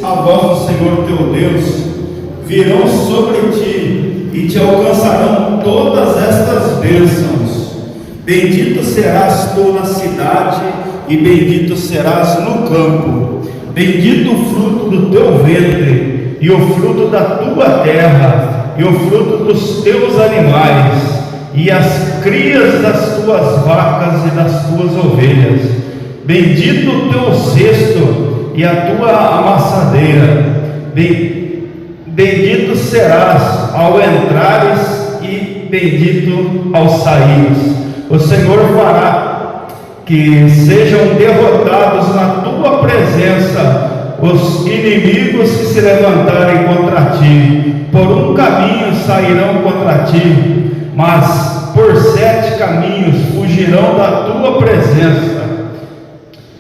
a voz do Senhor teu Deus, virão sobre ti e te alcançarão todas estas bênçãos. Bendito serás tu na cidade e bendito serás no campo. Bendito o fruto do teu ventre e o fruto da tua terra e o fruto dos teus animais e as crias das tuas vacas e das tuas ovelhas. Bendito o teu cesto e a tua amassadeira. Bendito serás ao entrares e bendito ao saíres. O Senhor fará que sejam derrotados na tua presença os inimigos que se levantarem contra ti. Por um caminho sairão contra ti, mas por 7 caminhos fugirão da tua presença.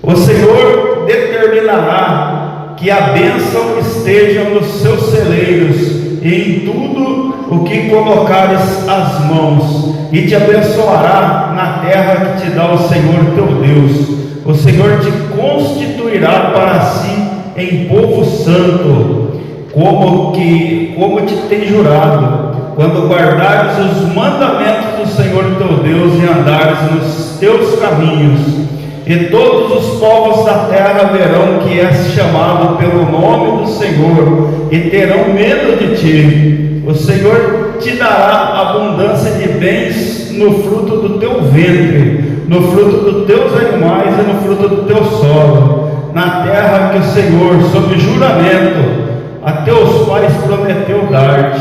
O Senhor determinará que a bênção esteja nos seus celeiros e em tudo o que colocares as mãos, e te abençoará na terra que te dá o Senhor teu Deus. O Senhor te constituirá para si em povo santo, como te tem jurado, quando guardares os mandamentos do Senhor teu Deus e andares nos teus caminhos. E todos os povos da terra verão que és chamado pelo nome do Senhor e terão medo de ti. O Senhor te dará abundância de bens no fruto do teu ventre, no fruto dos teus animais e no fruto do teu solo, na terra que o Senhor, sob juramento, a teus pais prometeu dar-te.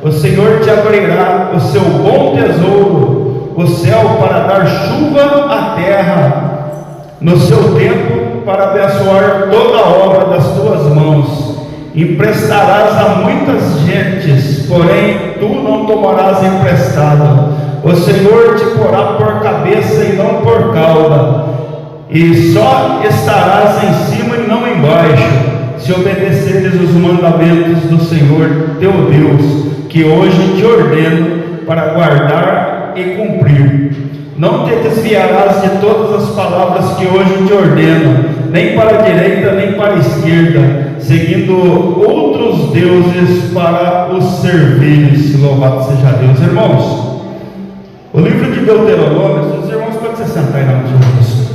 O Senhor te abrirá o seu bom tesouro, o céu, para dar chuva à terra no seu tempo, para abençoar toda a obra das tuas mãos. Emprestarás a muitas gentes, porém tu não tomarás emprestado. O Senhor te porá por cabeça e não por cauda, e só estarás em cima e não embaixo, se obedeceres os mandamentos do Senhor teu Deus, que hoje te ordeno para guardar e cumprir. Não te desviarás de todas as palavras que hoje te ordeno, nem para a direita nem para a esquerda, seguindo outros deuses para os servires. Louvado seja Deus. Irmãos, o livro de Deuteronômio, os irmãos podem se sentar aí na mão de Jesus.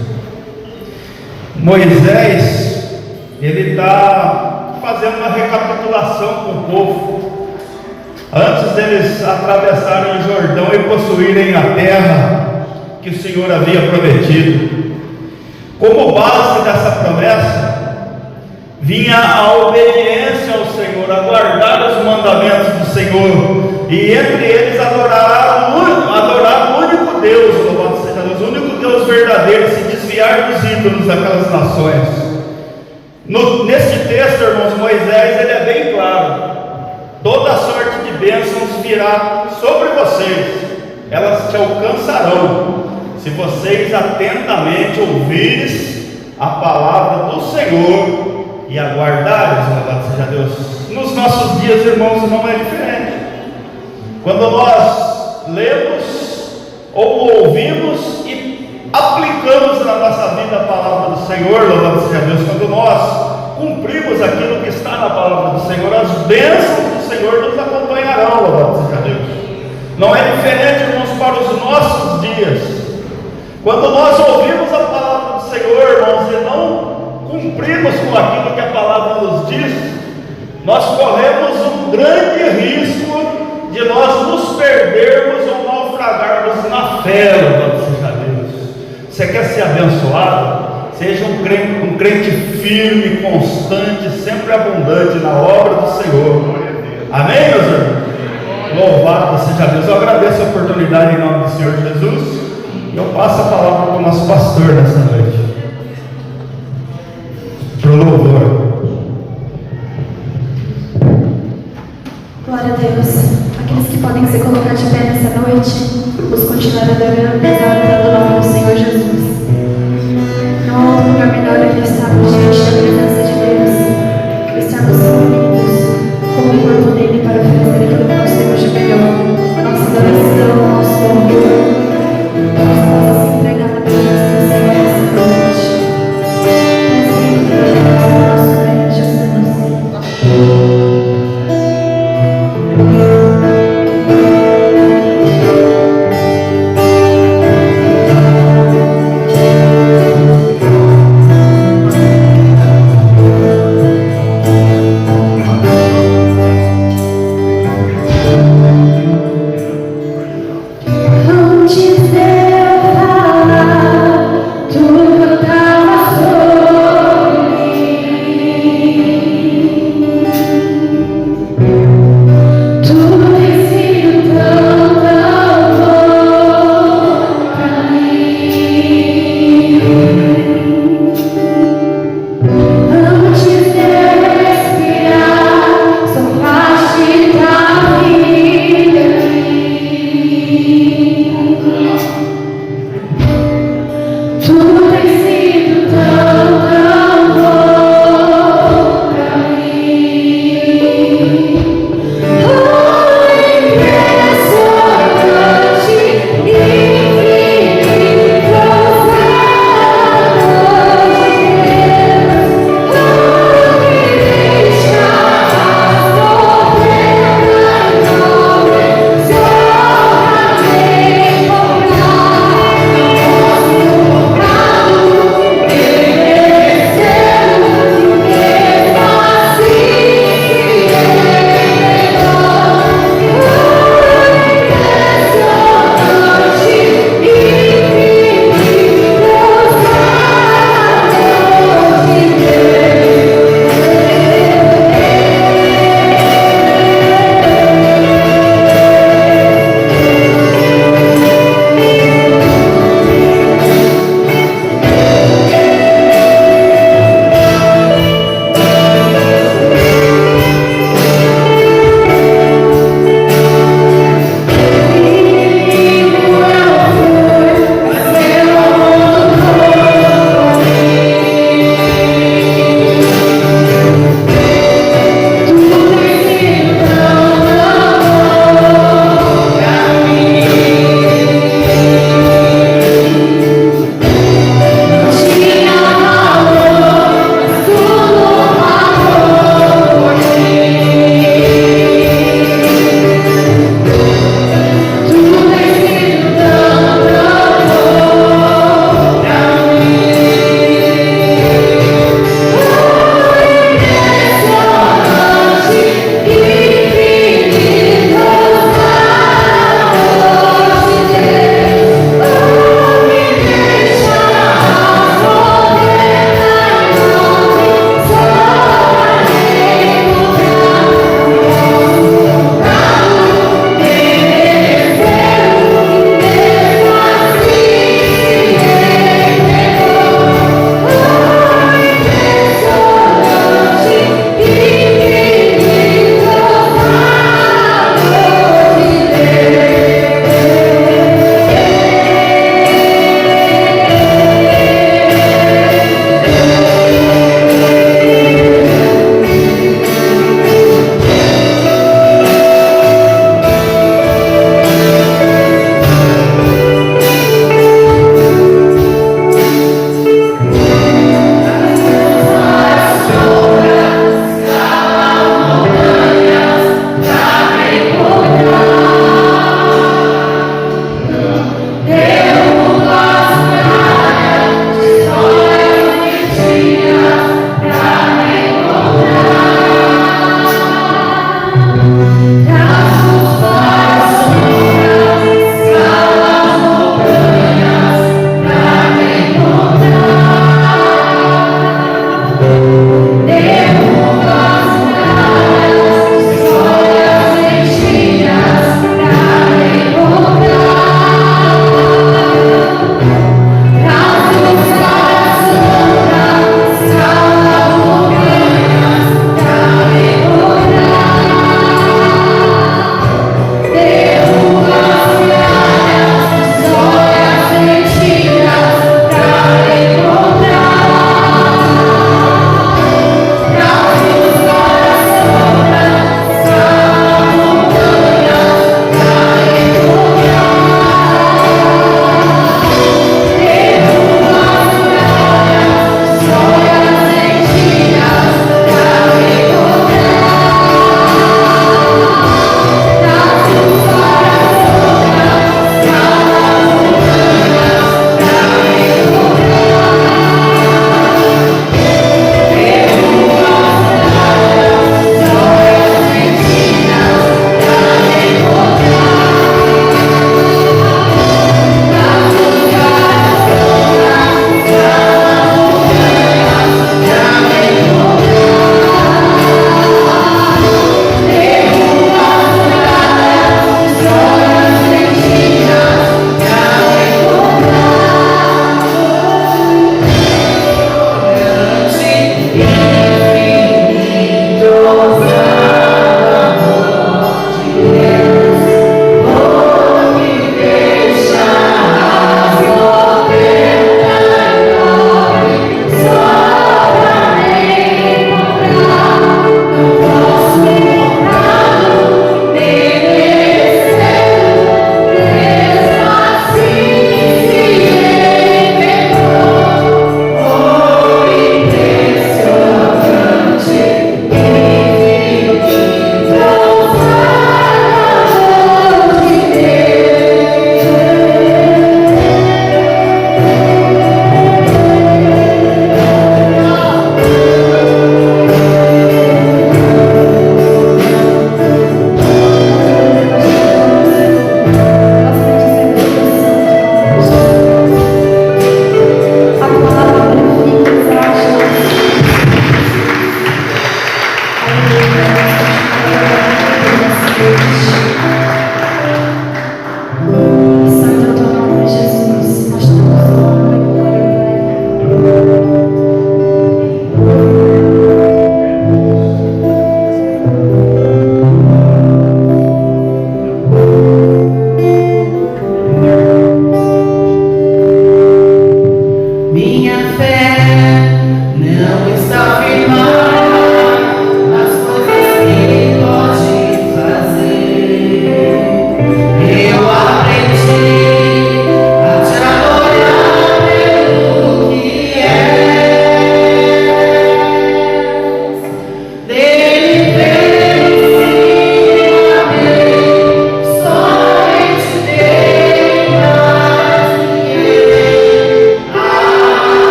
Moisés, ele está fazendo uma recapitulação com o povo, antes deles atravessarem o Jordão e possuírem a terra que o Senhor havia prometido. Como base dessa promessa, vinha a obediência ao Senhor, a guardar os mandamentos do Senhor, e entre eles adorar o único Deus, louvado seja Deus, o único Deus verdadeiro, se desviar dos ídolos daquelas nações. Neste texto, irmãos, Moisés, ele é bem claro: toda sorte de bênçãos virá sobre vocês, elas te alcançarão, se vocês atentamente ouvires a palavra do Senhor e aguardares. Louvado seja Deus. Nos nossos dias, irmãos, não é diferente. Quando nós lemos ou ouvimos e aplicamos na nossa vida a palavra do Senhor, louvado seja Deus, quando nós cumprimos aquilo que está na palavra do Senhor, as bênçãos do Senhor nos acompanharão, louvado seja Deus. Não é diferente, irmãos, para os nossos dias. Quando nós ouvimos a palavra do Senhor, irmãos, e não cumprimos com aquilo que a palavra nos diz, nós corremos um grande risco de nós nos perdermos ou naufragarmos na fé, louvado seja Deus. Você quer ser abençoado? Seja um crente firme, constante, sempre abundante na obra do Senhor. Amém, meus irmãos? Louvado seja Deus. Eu agradeço a oportunidade em nome do Senhor Jesus. Eu passo a palavra para o nosso pastor nessa noite, para o louvor. Glória a Deus. Aqueles que podem se colocar de pé nessa noite, vamos continuar adorando e exaltando o nome do Senhor Jesus. Não há outro lugar melhor do que estarmos diante da presença de Deus, que estarmos reunidos como o corpo dele para oferecer aquilo que nós temos de melhor, a nossa adoração, o nosso louvor. Que nós possamos se entregar na presença do Senhor nessa noite.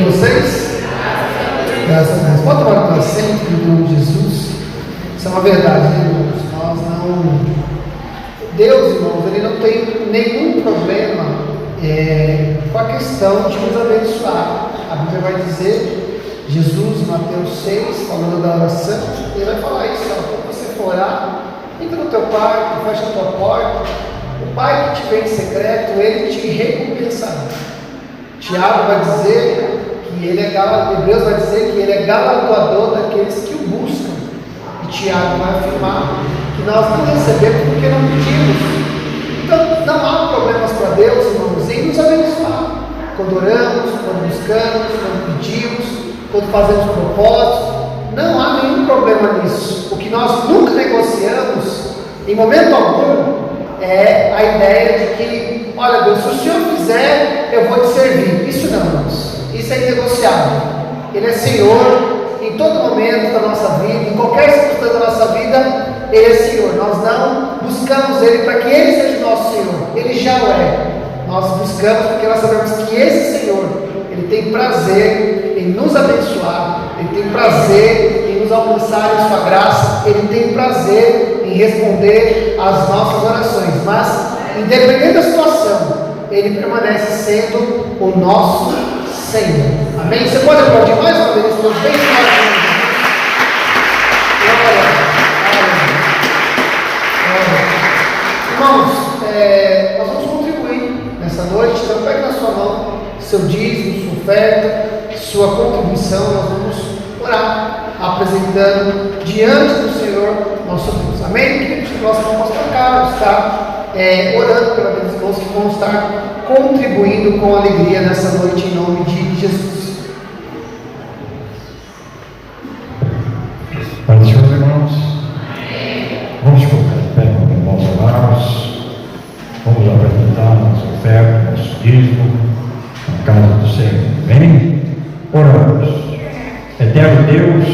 bem com vocês? Graças a Deus. Pode tomar o teu assento em nome de Jesus. Isso é uma verdade, irmãos. Nós não. Deus, irmãos, Ele não tem nenhum problema com a questão de nos abençoar. A Bíblia vai dizer, Jesus, Mateus 6, falando da oração, Ele vai falar isso, quando você for orar, entra no teu quarto, fecha a tua porta, o Pai que te vê em secreto, Ele te recompensará. Tiago vai dizer que Ele é galardoador, Hebreus vai dizer que Ele é galardoador daqueles que o buscam. E Tiago vai afirmar que nós não recebemos porque não pedimos. Então, não há problemas para Deus, irmãos, em nos abençoar. Quando oramos, quando buscamos, quando pedimos, quando fazemos propósitos, não há nenhum problema nisso. O que nós nunca negociamos, em momento algum, é a ideia de que, olha Deus, se o Senhor fizer, eu vou te servir. Isso não, irmãos. Isso é inegociável. Ele é Senhor em todo momento da nossa vida, em qualquer circunstância da nossa vida, Ele é Senhor. Nós não buscamos Ele para que Ele seja nosso Senhor. Ele já o é. Nós buscamos porque nós sabemos que esse Senhor, Ele tem prazer em nos abençoar, Ele tem prazer em nos alcançar em Sua graça, Ele tem prazer em responder às nossas orações. Mas, independente da situação, Ele permanece sendo o nosso Senhor. Amém? Você pode aplaudir mais uma vez? Deus bem forte. Irmãos, nós vamos contribuir nessa noite. Então, pegue na sua mão seu dízimo, sua oferta, sua contribuição. Nós vamos orar, apresentando diante do Senhor nosso Deus. Amém? Queridos, que nós vamos pastor Carlos estar orando pelos irmãos que vão estar contribuindo com alegria nessa noite em nome de Jesus. Pai do Senhor, irmãos, vamos colocar de pé quando nós orarmos, vamos apresentar nossa oferta, nosso dízimo, na casa do Senhor. Amém? Oramos. Eterno Deus,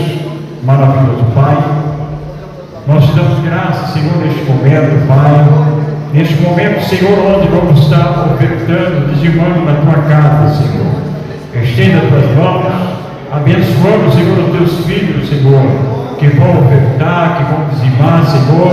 maravilhoso Pai, nós te damos graças, Senhor, neste momento, Pai. Neste momento, Senhor, onde vamos estar ofertando, dizimando na tua casa, Senhor. Estenda as tuas mãos, abençoando, Senhor, os teus filhos, Senhor, que vão ofertar, que vão dizimar, Senhor,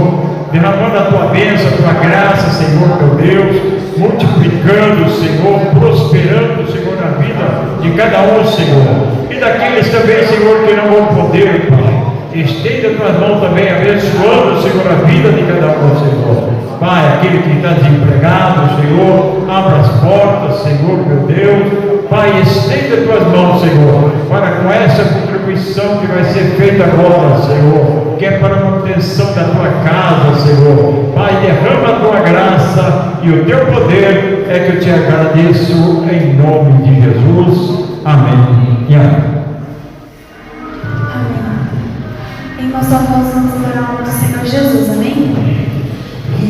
derramando a tua bênção, a tua graça, Senhor, meu Deus, multiplicando, Senhor, prosperando, Senhor, na vida de cada um, Senhor, e daqueles também, Senhor, que não vão poder, Pai. Estenda as tuas mãos também, abençoando, Senhor, a vida de cada um, Senhor. Pai, aquele que está desempregado, Senhor, abra as portas, Senhor, meu Deus. Pai, estenda as tuas mãos, Senhor, para com essa contribuição que vai ser feita agora, Senhor, que é para a manutenção da tua casa, Senhor. Pai, derrama a tua graça e o teu poder, é que eu te agradeço em nome de Jesus. Amém e amém. Em nossa voz vamos orar ao nosso Senhor Jesus, amém?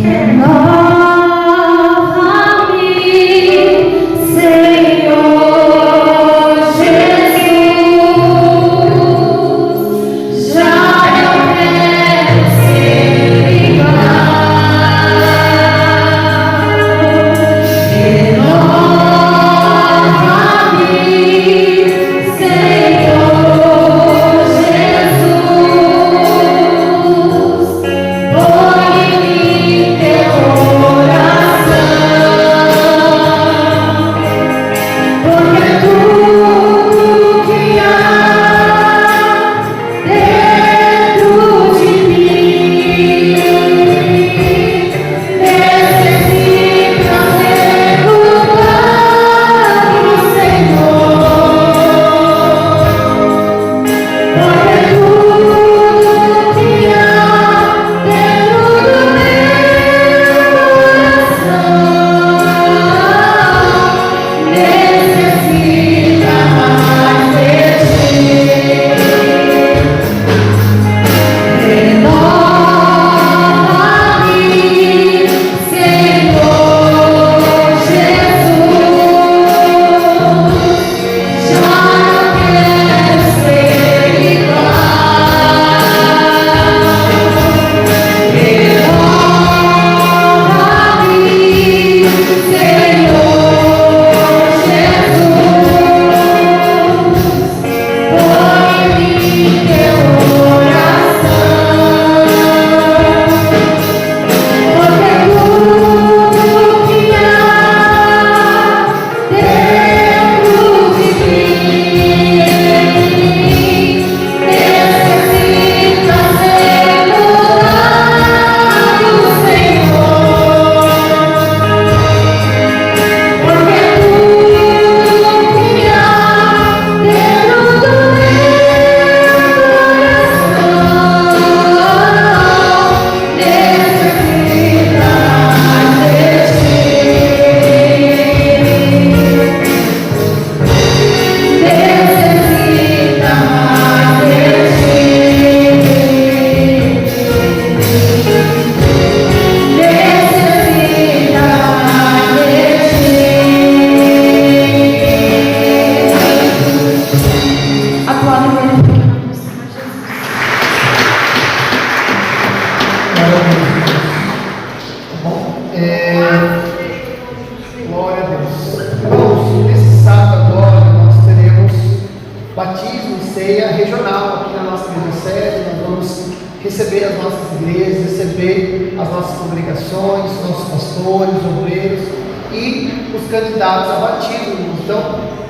Renova-me, Senhor Jesus, já não quero ser igual. Renova-me, Senhor Jesus, põe-me teu Glória a Deus. Irmãos, nesse sábado agora nós teremos batismo e ceia regional aqui na nossa igreja sede. Nós vamos receber as nossas igrejas, receber as nossas congregações, os nossos pastores, obreiros e os candidatos a batismo. Então,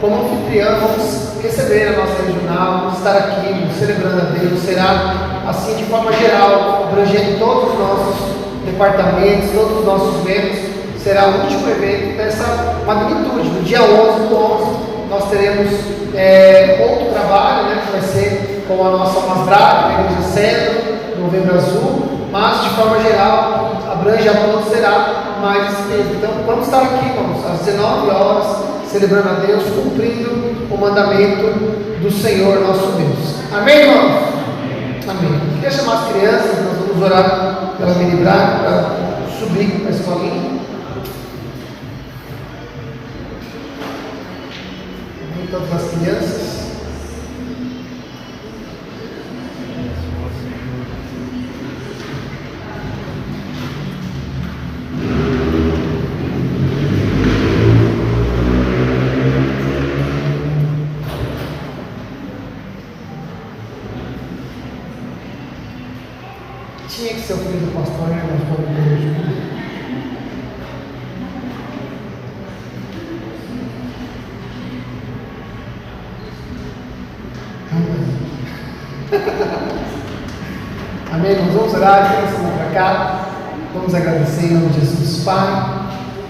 como anfitrião, vamos receber a nossa regional, vamos estar aqui celebrando a Deus. Será assim de forma geral, abrangendo todos os nossos departamentos, todos os nossos membros. Será o último evento dessa magnitude. No dia 11 do 11, nós teremos outro trabalho, né, que vai ser com a nossa Masdrag, a Igreja Cedro, Novembro Azul, mas de forma geral, abrange a todos, será mais esse tempo. Então, vamos estar aqui, irmãos, às 19 horas, celebrando a Deus, cumprindo o mandamento do Senhor nosso Deus. Amém, irmãos? Amém. Queria chamar as crianças, nós vamos orar pela Minibraga, para subir para a escolinha. Amém, todas as crianças. Tinha que ser o filho do pastor, né? Nós vamos ver hoje. Amém? Nós vamos orar, vamos para cá. Vamos agradecer em nome de Jesus, Pai.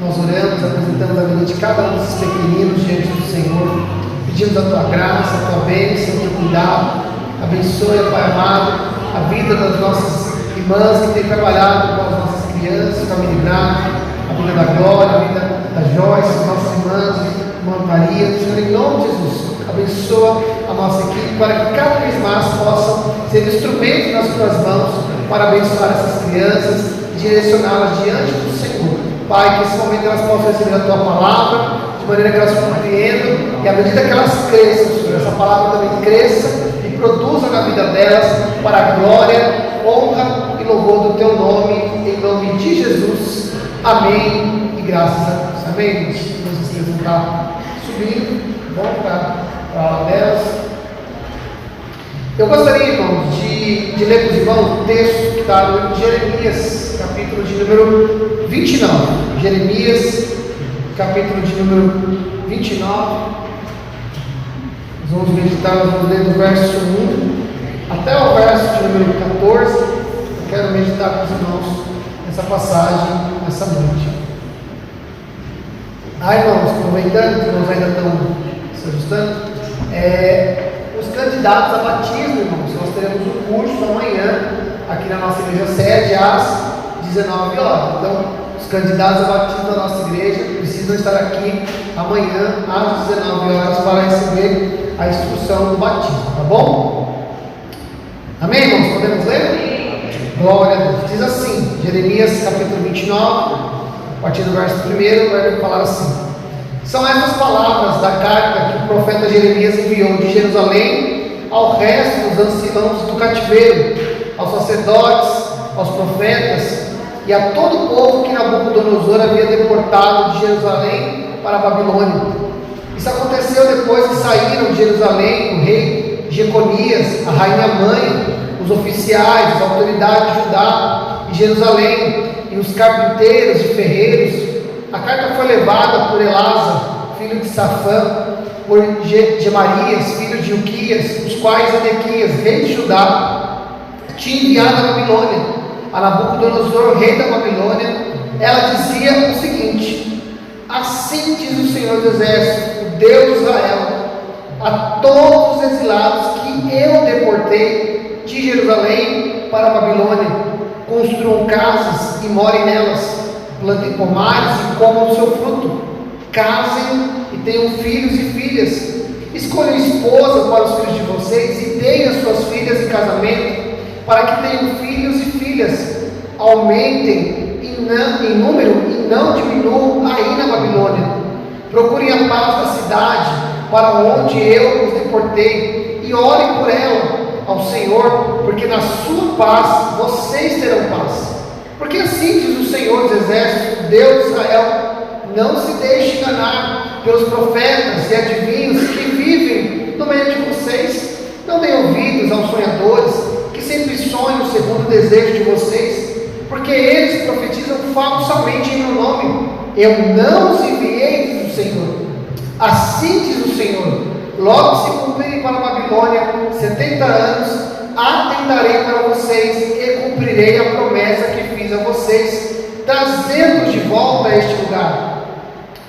Nós oramos, apresentamos a vida de cada um desses pequeninos diante do Senhor. Pedimos a Tua graça, a Tua bênção, o Teu cuidado. Abençoe, Pai amado, a vida das nossas irmãs que têm trabalhado com as nossas crianças, com a Minibraga, a vida da Glória, a vida da Joyce, nossas irmãs, irmã Maria. Senhor, em nome de Jesus, abençoa a nossa equipe para que cada vez mais possam ser instrumentos nas Tuas mãos para abençoar essas crianças e direcioná-las diante do Senhor. Pai, que esse momento elas possam receber a Tua palavra, de maneira que elas compreendam e à medida que elas cresçam, Senhor, essa palavra também cresça e produza na vida delas para a glória, honra e louvor do Teu nome, em nome de Jesus. Amém e graças a Deus. Amém. Vocês vão estar subindo, vão para a aula delas. Eu gostaria, irmãos, de ler para os irmãos um texto que está no Jeremias, capítulo de número 29. Jeremias, capítulo de número 29. Nós vamos meditar, nós vamos ler do verso 1 até o verso de número 14. Eu quero meditar com os irmãos nessa passagem, nessa noite. Irmãos, aproveitando que nós ainda estamos se ajustando, os candidatos a batismo, irmãos, nós teremos um curso amanhã aqui na nossa igreja sede às 19 horas. Então, os candidatos a batismo da nossa igreja precisam estar aqui amanhã às 19 horas para receber a instrução do batismo, tá bom? Amém, irmãos? Podemos ler? Glória a Deus. Diz assim, Jeremias capítulo 29, a partir do verso 1, vai falar assim: são essas palavras da carta que o profeta Jeremias enviou de Jerusalém ao resto dos anciãos do cativeiro, aos sacerdotes, aos profetas e a todo o povo que Nabucodonosor havia deportado de Jerusalém para a Babilônia. Isso aconteceu depois que saíram de Jerusalém o rei Jeconias, a rainha mãe, os oficiais, as autoridades de Judá e Jerusalém, e os carpinteiros e ferreiros. A carta foi levada por Elasa, filho de Safã, por Gemarias, filho de Uquias, os quais Edequias, rei de Judá, tinha enviado à Babilônia, a Nabucodonosor, rei da Babilônia. Ela dizia o seguinte: assim diz o Senhor dos Exércitos, o Deus de Israel, a todos os exilados que eu deportei de Jerusalém para a Babilônia: construam casas e morem nelas, plantem pomares e comam o seu fruto, casem e tenham filhos e filhas, escolham esposa para os filhos de vocês e deem as suas filhas em casamento, para que tenham filhos e filhas, aumentem em número e não diminuam aí na Babilônia. Procurem a paz da cidade para onde eu os deportei e orem por ela ao Senhor, porque na sua paz vocês terão paz. Porque assim diz o Senhor dos Exércitos, Deus de Israel, não se deixe enganar pelos profetas e adivinhos que vivem no meio de vocês. Não deem ouvidos aos sonhadores que sempre sonham segundo o desejo de vocês, porque eles profetizam falsamente em meu nome. Eu não os enviei, diz o Senhor. Assim diz o Senhor: logo se cumprirem para a Babilônia 70 anos, atentarei para vocês e cumprirei a promessa que fiz a vocês, trazendo-os de volta a este lugar.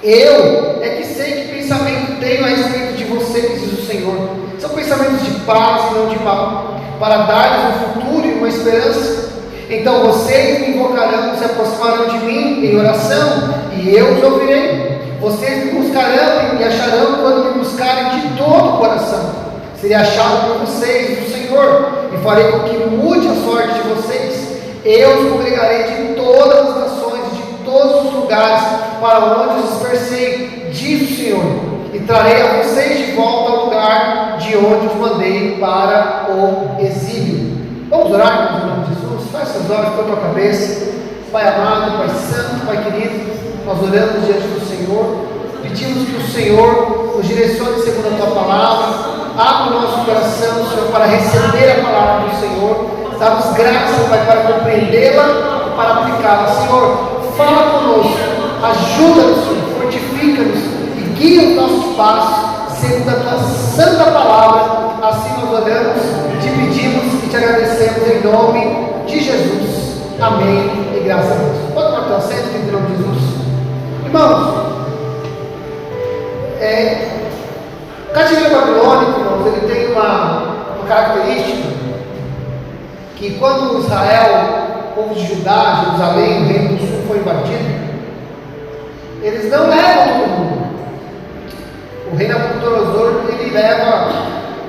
Eu é que sei que pensamento tenho a respeito de vocês, diz o Senhor. São pensamentos de paz e não de mal, para dar-lhes um futuro e uma esperança. Então vocês me invocarão, se aproximarão de mim em oração, e eu os ouvirei. Vocês me buscarão e me acharão quando me buscarem de todo o coração. Serei achado por vocês, diz o Senhor, e farei com que mude a sorte de vocês. Eu os congregarei de todas as nações, de todos os lugares para onde os dispersei, diz o Senhor, e trarei a vocês de volta ao lugar de onde os mandei para o exílio. Vamos orar, irmãos, em nome de Jesus? Faz seus olhos para a tua cabeça. Pai amado, Pai santo, Pai querido, nós oramos diante do Senhor, pedimos que o Senhor nos direcione segundo a tua palavra, abra o nosso coração, Senhor, para receber a palavra do Senhor, dá-nos graça, Pai, para compreendê-la e para aplicá-la. Senhor, fala conosco, ajuda-nos, Senhor, fortifica-nos e guia os nossos passos segundo a tua santa palavra. Assim nós oramos, te pedimos e te agradecemos em nome de Jesus. Amém e graças a Deus. Pode tomar teu assento em nome de Jesus. Irmãos, o cativeiro babilônico, irmãos, ele tem uma característica que quando Israel, o povo de Judá, Jerusalém, o reino do sul foi invadido, eles não levam todo mundo. O rei Nabucodonosor, ele leva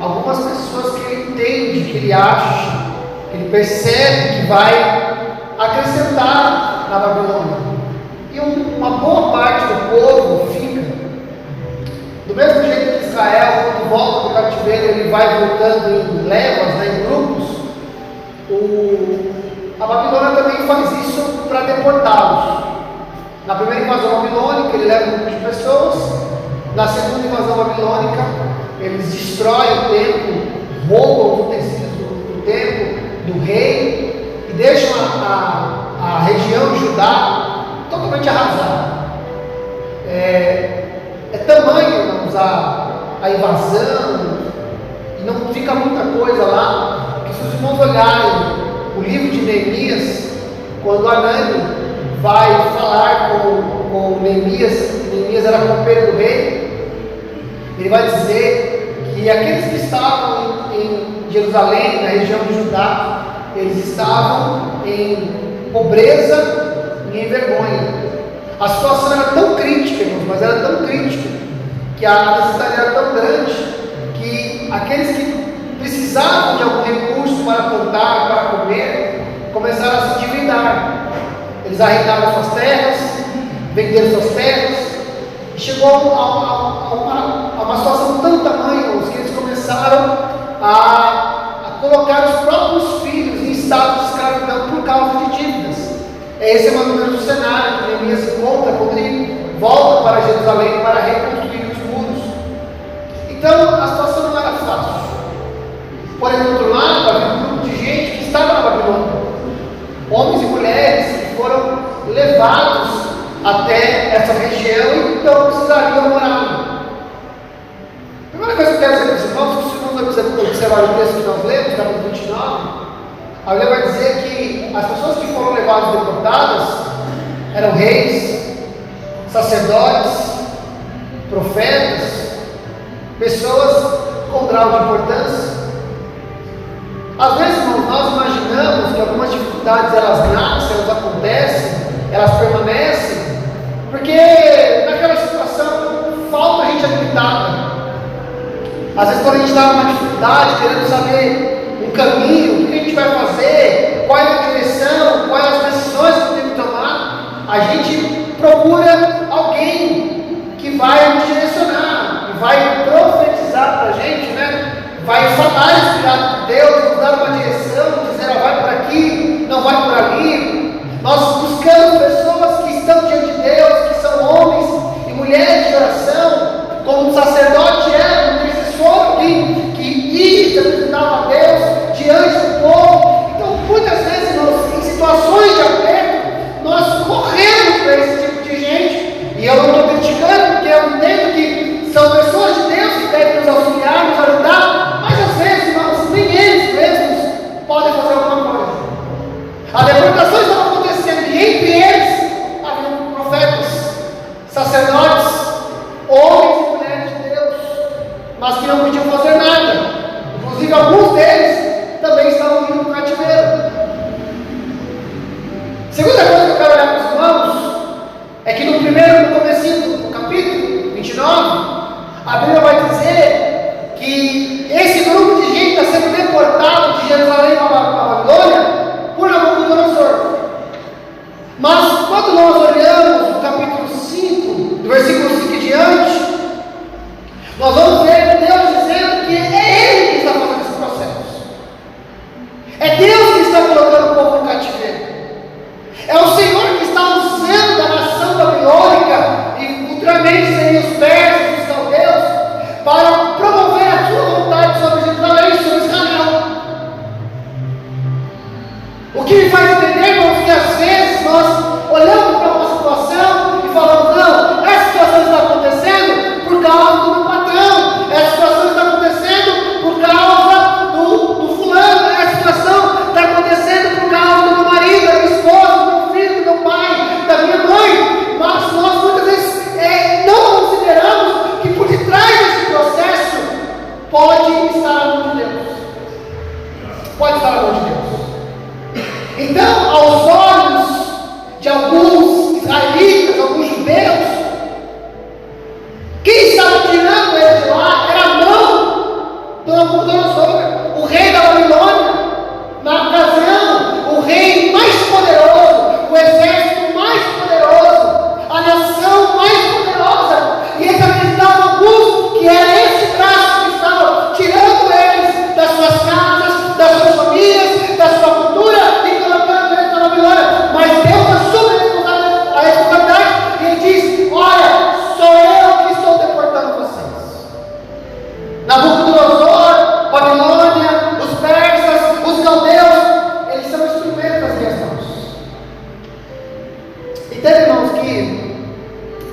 algumas pessoas que ele entende, que ele acha, que ele percebe que vai acrescentar na Babilônia. E uma boa parte do povo fica. Do mesmo jeito que Israel, quando volta do cativeiro, ele vai voltando em levas, em grupos, a Babilônia também faz isso para deportá-los. Na primeira invasão babilônica, ele leva um grupo de pessoas. Na segunda invasão babilônica, eles destroem o templo, roubam os utensílios do templo, do rei, e deixam a região de Judá totalmente arrasada. É tamanho, irmãos, a invasão, e não fica muita coisa lá, que se os irmãos olharem o livro de Neemias, quando Anani vai falar com Neemias, Neemias era copeiro do rei, ele vai dizer que aqueles que estavam em Jerusalém, na região de Judá, eles estavam em pobreza e em vergonha. A situação era tão crítica, irmãos, mas era tão crítica, que a necessidade era tão grande, que aqueles que precisavam de algum recurso para plantar, para comer, começaram a se endividar. Eles arrendaram suas terras, venderam suas terras, e chegou a uma situação tão tamanho que eles começaram a colocar os próprios filhos em estado de escravidão por causa de dívidas. Esse é mais ou menos o cenário que Neemias encontra quando ele volta para Jerusalém para reconstruir os muros. Então a situação não era fácil. Porém, do outro lado, havia um grupo de gente que estava na Babilônia, homens e mulheres que foram levados até essa região e então precisariam morar. A primeira coisa que eu quero dizer para os irmãos, que se os irmãos observarem o texto que nós lemos, capítulo 29, a Bíblia vai dizer que as pessoas que foram levadas e deportadas eram reis, sacerdotes, profetas, pessoas com grau de importância. Às vezes, irmãos, nós imaginamos que algumas dificuldades elas nascem, elas acontecem, elas permanecem, porque naquela situação falta gente habilitada. Às vezes, quando a gente está numa dificuldade, querendo saber um caminho, o que a gente vai fazer, qual é a direção, quais as decisões que temos que tomar, a gente procura alguém que vai nos direcionar, que vai profetizar para a gente, né? Vai falar inspirado por Deus, nos dar uma direção, dizer, vai por aqui, não vai por ali. Nós buscamos pessoas que estão diante de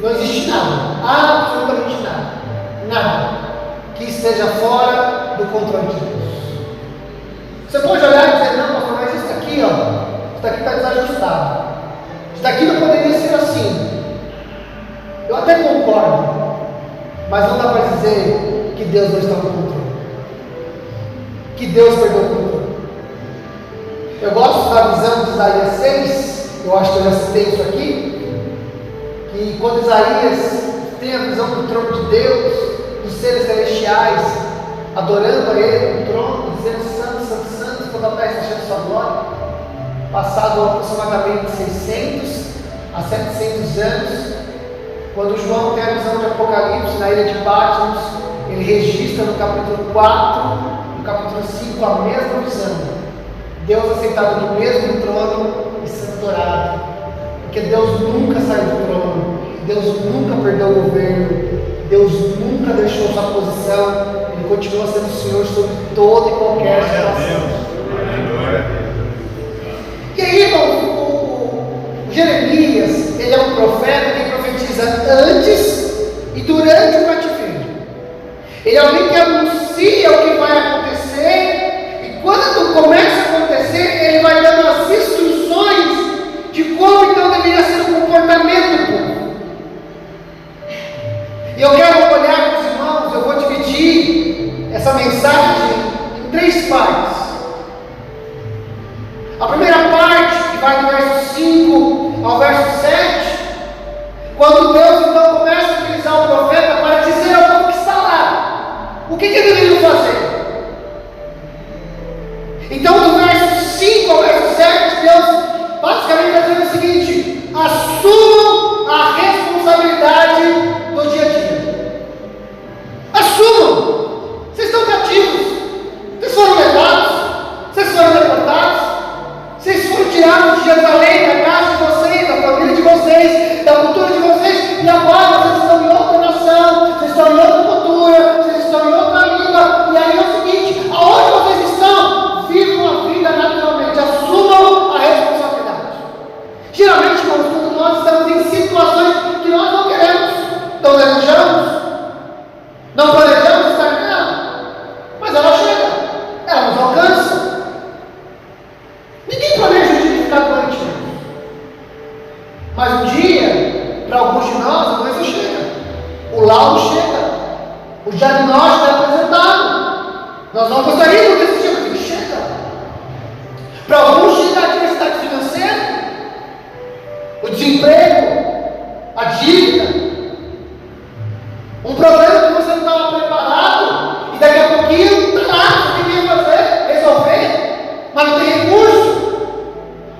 Não existe nada, absolutamente nada, nada que esteja fora do controle de Deus. Você pode olhar e dizer, não, pastor, mas isso daqui, isso daqui está desajustado. Isso daqui não poderia ser assim. Eu até concordo, mas não dá para dizer que Deus não está no controle, que Deus perdeu o controle. Eu gosto da visão de Isaías 6, eu acho que eu já citei isso aqui, que quando Isaías tem a visão do trono de Deus, dos seres celestiais, adorando a Ele no trono, dizendo santo, santo, santo, toda a terra está cheia de sua glória, passado aproximadamente 600 a 700 anos, quando João tem a visão de Apocalipse na ilha de Patmos, ele registra no capítulo 4, no capítulo 5, a mesma visão. Deus assentado no mesmo trono e sendo adorado. Porque Deus nunca saiu do trono, Deus nunca perdeu o governo, Deus nunca deixou sua posição, Ele continua sendo o Senhor sobre toda e qualquer situação. E aí, irmão, o Jeremias, ele é um profeta que profetiza antes e durante o cativeiro. Ele é alguém que anuncia o que vai acontecer, e quando começa a acontecer, ele vai dando as instruções de como então deveria ser o comportamento do povo. E eu quero olhar para os irmãos, eu vou dividir essa mensagem em 3 partes. A primeira parte, que vai do verso 5 ao verso 7, quando Deus então começa a utilizar o profeta para dizer ao povo que está lá, o que deveriam fazer. Então, do verso 5 ao verso 7, Deus basicamente está dizendo o seguinte: assumam a responsabilidade do dia a dia. Assumam. Vocês estão cativos, vocês foram levados, vocês foram deportados, vocês foram tirados de Jerusalém, da casa de vocês, da família de vocês, da cultura de vocês, e agora vocês estão em outra nação, vocês estão em outra cultura, vocês estão em outra língua. E aí é o seguinte: aonde vocês estão, vivam a vida naturalmente, assumam a responsabilidade. Geralmente, irmãos, quando nós estamos em situações que nós não queremos, não desejamos, não planejamos estar nela, mas ela chega, ela nos alcança. Ninguém planeja o dia de ficar doente, mas um dia, para alguns de nós, a doença chega, o laudo chega, o diagnóstico é apresentado. Nós não gostaríamos desse dia, mas ele chega. Para alguns chega a adversidade financeira, o desemprego, a dívida, um problema que você não estava preparado, e daqui a pouquinho está lá, você tem que fazer, resolver, mas não tem recurso.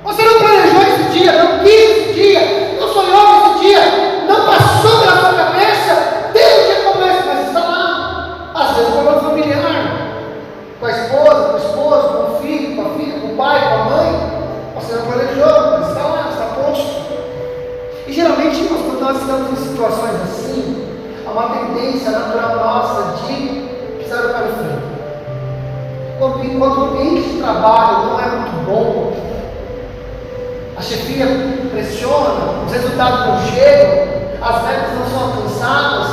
Você não planejou esse dia, não quis esse dia, não sonhou esse dia, não passou pela sua cabeça, desde o dia começa, mas está lá. Às vezes com o familiar, com a esposa, com o esposo, com o filho, com a filha, com o pai, com a mãe. Você não planejou, mas está lá, está posto. E geralmente, quando nós estamos em situações assim, há uma tendência natural nossa de precisar para frente. Quando o ambiente de trabalho não é muito bom, a chefia pressiona, os resultados não chegam, as metas não são alcançadas,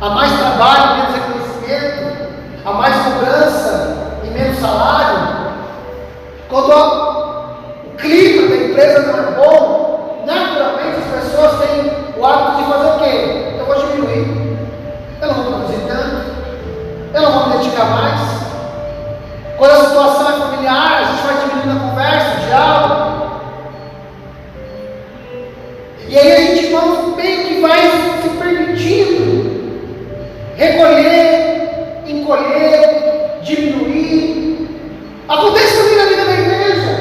há mais trabalho, menos reconhecimento, há mais cobrança e menos salário. Quando o clima da empresa não é bom, naturalmente as pessoas têm o hábito de fazer o quê? Eu vou diminuir, eu não vou produzir tanto, eu não vou me dedicar mais. Quando a situação é familiar, a gente vai diminuindo a conversa, o diálogo. E aí a gente meio que vai se permitindo recolher, encolher, diminuir. Acontece também na vida da igreja.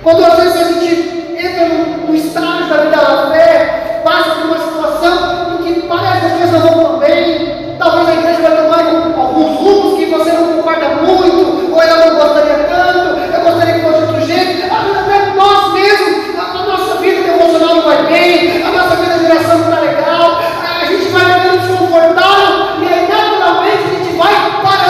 Quando às vezes a gente entra no estágio da vida da fé, passa por uma situação em que parece que as coisas não vão tão bem. Talvez a igreja vai tomar alguns rumos que você não concorda muito, ou ela não gostaria tanto, eu gostaria que fosse de outro jeito. Às vezes até nós mesmos, a nossa vida devocional não vai bem, a nossa vida de oração não está legal, a gente vai ficando desconfortável, e aí naturalmente a gente vai para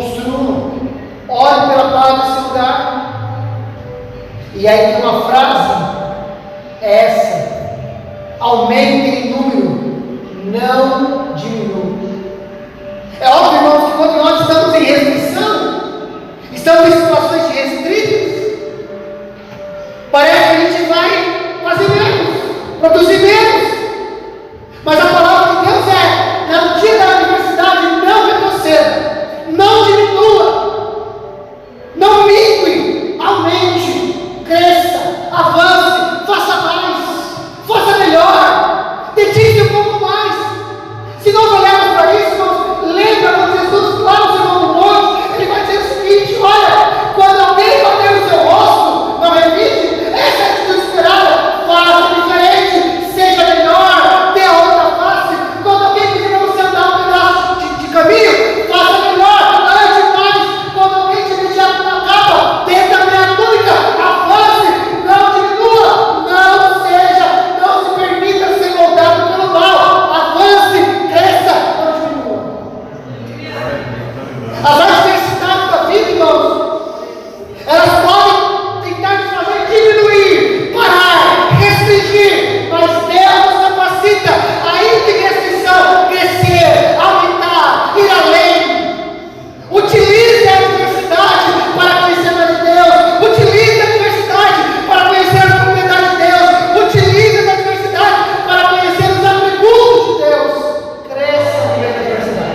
construam, olhem pela paz desse lugar. E aí tem uma frase, é essa: aumentem em número, não diminuam. É óbvio, irmãos, que quando nós estamos em restrição, estamos em situações de restritas, parece que a gente vai fazer menos, produzir menos. Mas a palavra de Deus é: no dia da adversidade, não retroceda, não diminua, não mingue, aumente, cresça, avance, faça mais, faça melhor, dedique um pouco mais. Se nós olharmos para isso, nós lembra quando Jesus lá no Sermão do Monte, ele vai dizer o seguinte: olha, quando alguém bater no seu rosto, não revide, essa é a atitude esperada, faça diferente, seja melhor, dê a outra face. Quando alguém pedir para você andar um pedaço de caminho, faça melhor, ande mais. Quando alguém te pedir uma capa, dê também a túnica, avance, não diminua, não se permita ser moldado pelo mal, avance, cresça, não diminua. As adversidades da vida, irmãos, elas podem tentar nos fazer diminuir, parar, restringir, mas Deus nos capacita, ainda em restrição, crescer, aumentar, ir além. Utilize a adversidade para conhecer mais de Deus, utilize a adversidade para conhecer as propriedades de Deus, utilize a adversidade para conhecer os atributos de Deus. Cresça no meio da adversidade.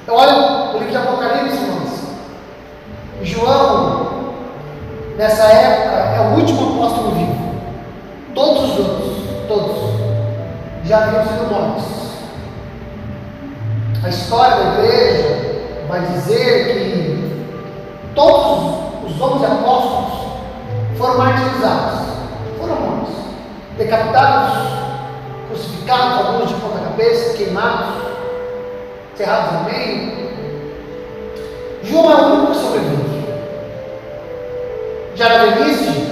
Olha o livro de Apocalipse, irmãos. João, nessa época, é o último apóstolo vivo. Todos os outros, todos, já haviam sido mortos. A história da igreja vai dizer que todos os 11 apóstolos foram martirizados, foram mortos, decapitados, crucificados, alguns de ponta cabeça, queimados, cerrados no meio. João é o único que sobrevive. Já na velhice,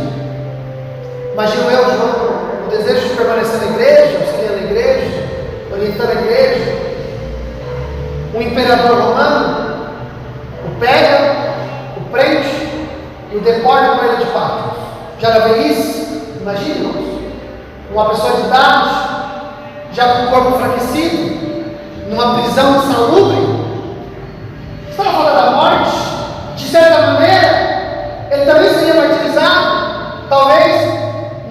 imagino eu, João, o desejo de permanecer na igreja, auxiliando a igreja, orientando a igreja. Um imperador romano o pega, o prende e o deporta para ele de fato. Já na velhice, imagine, irmãos, uma pessoa de idade, já com o corpo enfraquecido, numa prisão insalubre. Estava falando da morte, de certa maneira, ele também seria martirizado, talvez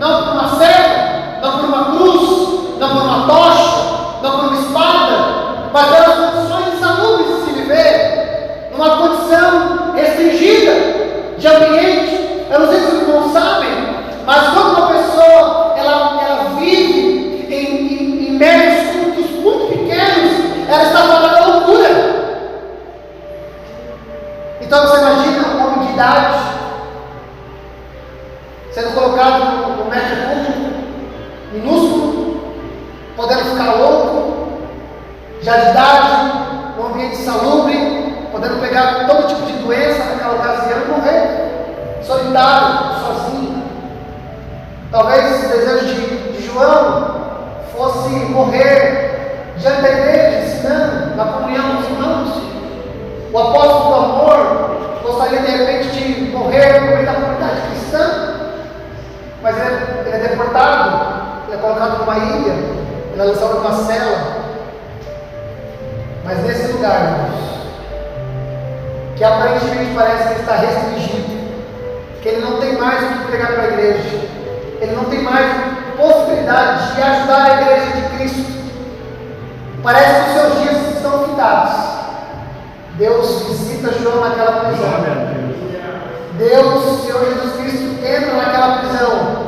não por uma serra, não por uma cruz, não por uma tocha, não por uma espada, mas pelas condições insalubres de se viver, numa condição restringida de ambiente. Eu não sei se os irmãos sabem, mas quando uma pessoa ela vive em médios cultos muito pequenos, ela está falando da loucura. Então você imagina um homem de idade sendo colocado no médio público, minúsculo, podendo ficar louco, já de idade, num ambiente insalubre, podendo pegar todo tipo de doença naquela ocasião e morrer, solitário, sozinho. Talvez esse desejo de João fosse morrer diante da igreja, ensinando, na comunhão dos irmãos. O apóstolo do amor gostaria de repente de morrer no meio da comunidade cristã, mas ele é deportado, ele é colocado numa ilha, ele é lançado numa cela. Mas nesse lugar, irmãos, que aparentemente parece que ele está restringido, que ele não tem mais o que pregar para a igreja, ele não tem mais possibilidade de ajudar a igreja de Cristo, parece que os seus dias estão findados. Deus visita João naquela prisão. Deus, o Senhor Jesus Cristo, entra naquela prisão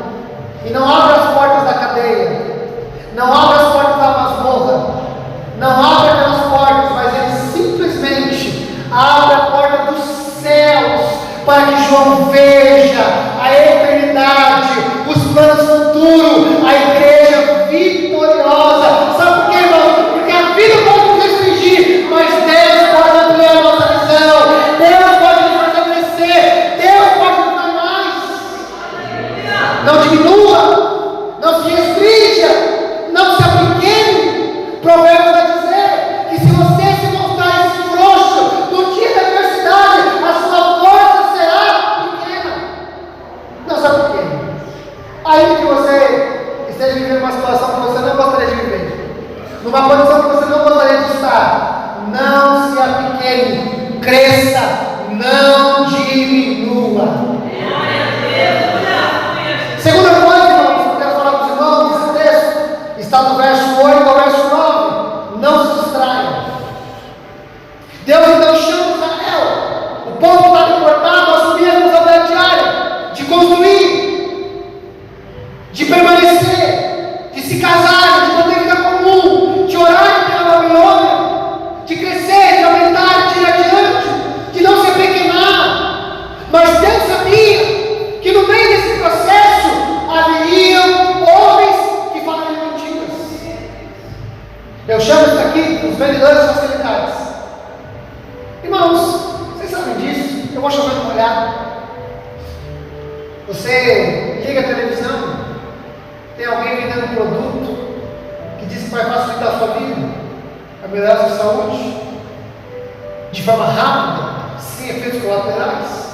e não abre as portas da cadeia, não abre as portas da masmorra, não abre aquelas portas, mas ele simplesmente abre a porta dos céus para que João veja a eternidade, os planos futuros, a igreja vitoriosa. Sabe por quê, irmão? Porque a vida pode nos restringir, mas Deus pode ampliar a nossa visão, Deus pode nos fazer crescer, Deus pode nos dar mais. Não diminua, não se restrinja, não se apequene. Provérbios vai dizer que se você se mostrar nele cresça, não diminua. Segunda coisa, irmãos, que eu quero falar para os irmãos, esse texto está do verso 8 ao verso 9. Não se distraia. Deus então chama Israel. O povo está comportado a assumir a responsabilidade diária de construir, de permanecer, de se casar, de manter vida comum, de orar pela Babilônia, de crescer, de aumentar, de ir adiante, de não se apequenar. Mas Deus sabia que no meio desse processo haveriam homens que falariam mentiras. Eu chamo isso aqui os vendedores de facilidades. Irmãos, vocês sabem disso? Eu vou chamar de uma olhada. Você liga a televisão, tem alguém vendendo um produto que diz que vai facilitar a sua vida, vai melhorar a sua saúde, de forma rápida, sem efeitos colaterais.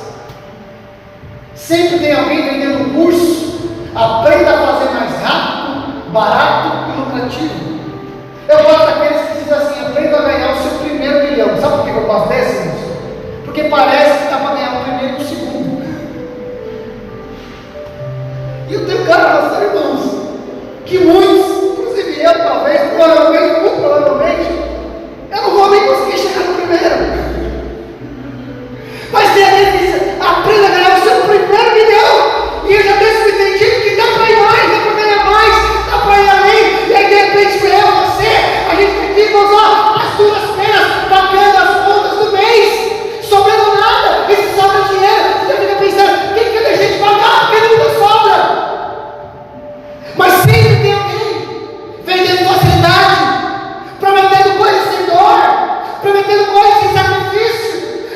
Sempre tem alguém vendendo um curso, aprenda a fazer mais rápido, barato e lucrativo. Eu gosto daqueles que dizem assim, aprenda a ganhar o seu primeiro milhão. Sabe por que eu gosto desse, irmãos? Porque parece que está para ganhar o primeiro e o segundo. E eu tenho cara, meus irmãos, que muitos, inclusive eu, talvez, provavelmente, muito provavelmente, eu não vou nem conseguir chegar no primeiro. Mas tem aquele que diz, aprenda a ganhar o seu primeiro milhão. E eu já tenho subentendido que dá para ir mais, dá para ganhar mais, dá para ir além. E aí de repente eu e você, a gente tem que usar as duras penas, pagando as contas do mês, sobrando nada, e se sobra dinheiro, você fica pensando, quem que deixa de pagar? Porque nunca sobra. Mas sempre tem alguém vendendo facilidade, prometendo coisas sem dor, prometendo coisas sem sacrifício,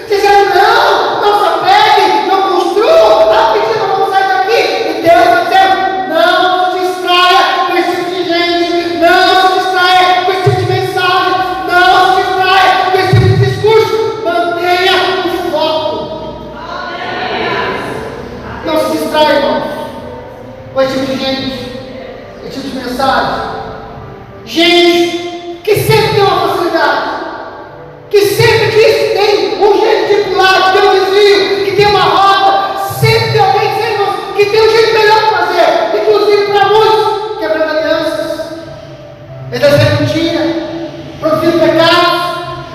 dizendo não se apegue, não construa, está pedindo, vamos sair daqui. E Deus está dizendo, não se distraia com esse tipo de gente, não se distraia com esse tipo de mensagem, não se distraia com esse tipo de discurso, mantenha o foco. Não se distraia, irmãos, com esse tipo de gente, esse tipo de mensagem. Gente que sempre tem uma facilidade, que sempre diz que tem um jeito de pular, que tem um desvio, que tem uma rota, sempre tem alguém dizendo que tem um jeito melhor de fazer, inclusive para muitos, quebrando alianças, exercendo mentira, produzindo pecados,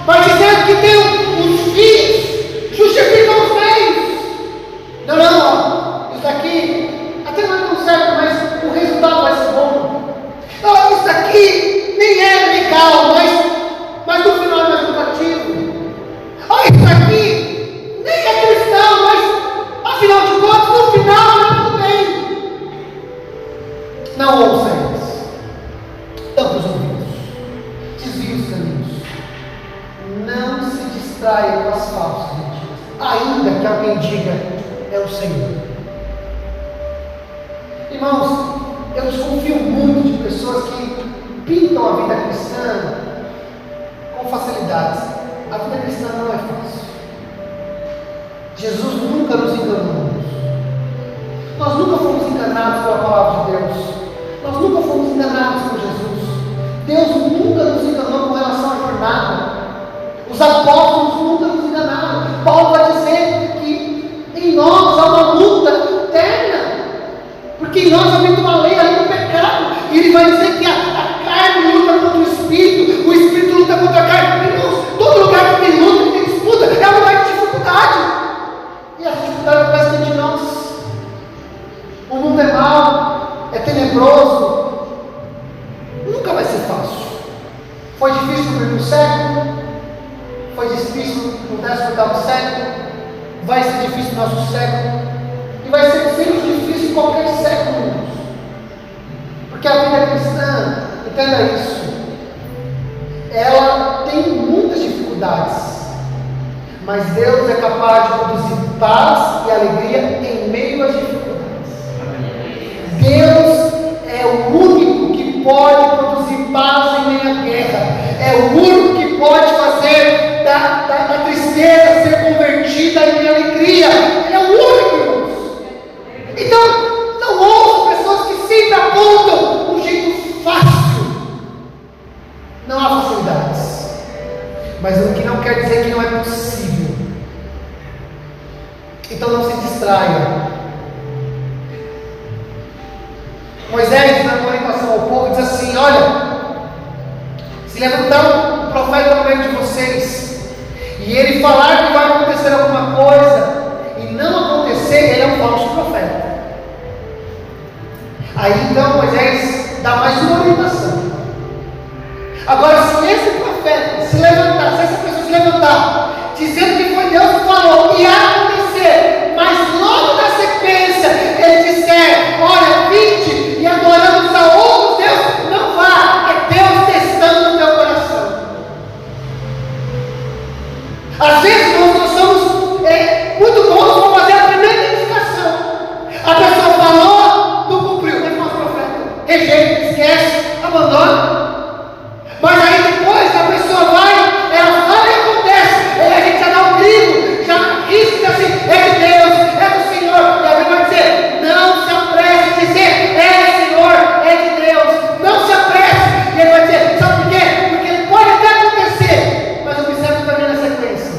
mas dizendo que tem os fins, justificam os meios. Não, isso daqui até não é tão certo, mas o resultado vai ser bom. Não, isso daqui nem é legal, mas no final é mais lucrativo. Isso aqui nem é cristão, mas afinal de contas, no final é tudo bem. Não ouça eles. Tampa os ouvidos. Desvia os caminhos. Não se distraia com as falsas mentiras. Ainda que alguém diga, é o Senhor. Irmãos, eu desconfio muito de pessoas que pintam a vida cristã com facilidades. A vida cristã não é fácil. Jesus nunca nos enganou. Nós nunca fomos enganados pela palavra de Deus. Nós nunca fomos enganados por Jesus. Deus nunca nos enganou com relação à jornada. Os apóstolos nunca nos enganaram. Paulo vai dizer que em nós há uma luta eterna. Porque em nós habita uma lei, a lei do pecado. E ele vai dizer que a carne luta contra o espírito luta contra a carne. Irmãos, todo lugar que tem luta, que tem disputa, é um lugar de dificuldade. E a dificuldade acontece dentro de nós. O mundo é mau, é tenebroso. Nunca vai ser fácil. Foi difícil no primeiro século, foi difícil no 18º século, vai ser difícil no nosso século, e vai ser sempre difícil em qualquer século. Porque a vida cristã, entenda isso, ela tem muitas dificuldades, mas Deus é capaz de produzir paz e alegria em meio às dificuldades. Deus é o único que pode produzir paz em meio à guerra, é o único que pode fazer da tristeza ser convertida em alegria. Ele é o único, irmãos. Então, não ouça pessoas que sempre apontam um jeito fácil. Não há facilidades, mas o que não quer dizer que que não é possível. Então não se distraia. Moisés, na orientação ao povo, diz assim: olha, se levantar um profeta no meio de vocês, e ele falar que vai acontecer alguma coisa, e não acontecer, ele é um falso profeta. Aí então Moisés dá mais uma orientação. Agora, se esse profeta se levantar, se essa pessoa se levantar, dizendo que foi Deus que falou, e acontecer, mas logo na sequência ele disser: olha, vinde e adoramos a outros Deus, não vá, é Deus testando o teu coração. Às vezes nós somos muito bons para fazer a primeira identificação. A pessoa falou, não cumpriu, é falso profeta, rejeita, esquece, abandona. Mas aí depois a pessoa vai, ela fala e acontece, aí a gente já dá um grito, já risca assim: é de Deus, é do Senhor. E alguém vai dizer: não se apresse a dizer, é do Senhor, é de Deus, não se apresse. E ele vai dizer: sabe por quê? Porque ele pode até acontecer, mas observe também na sequência.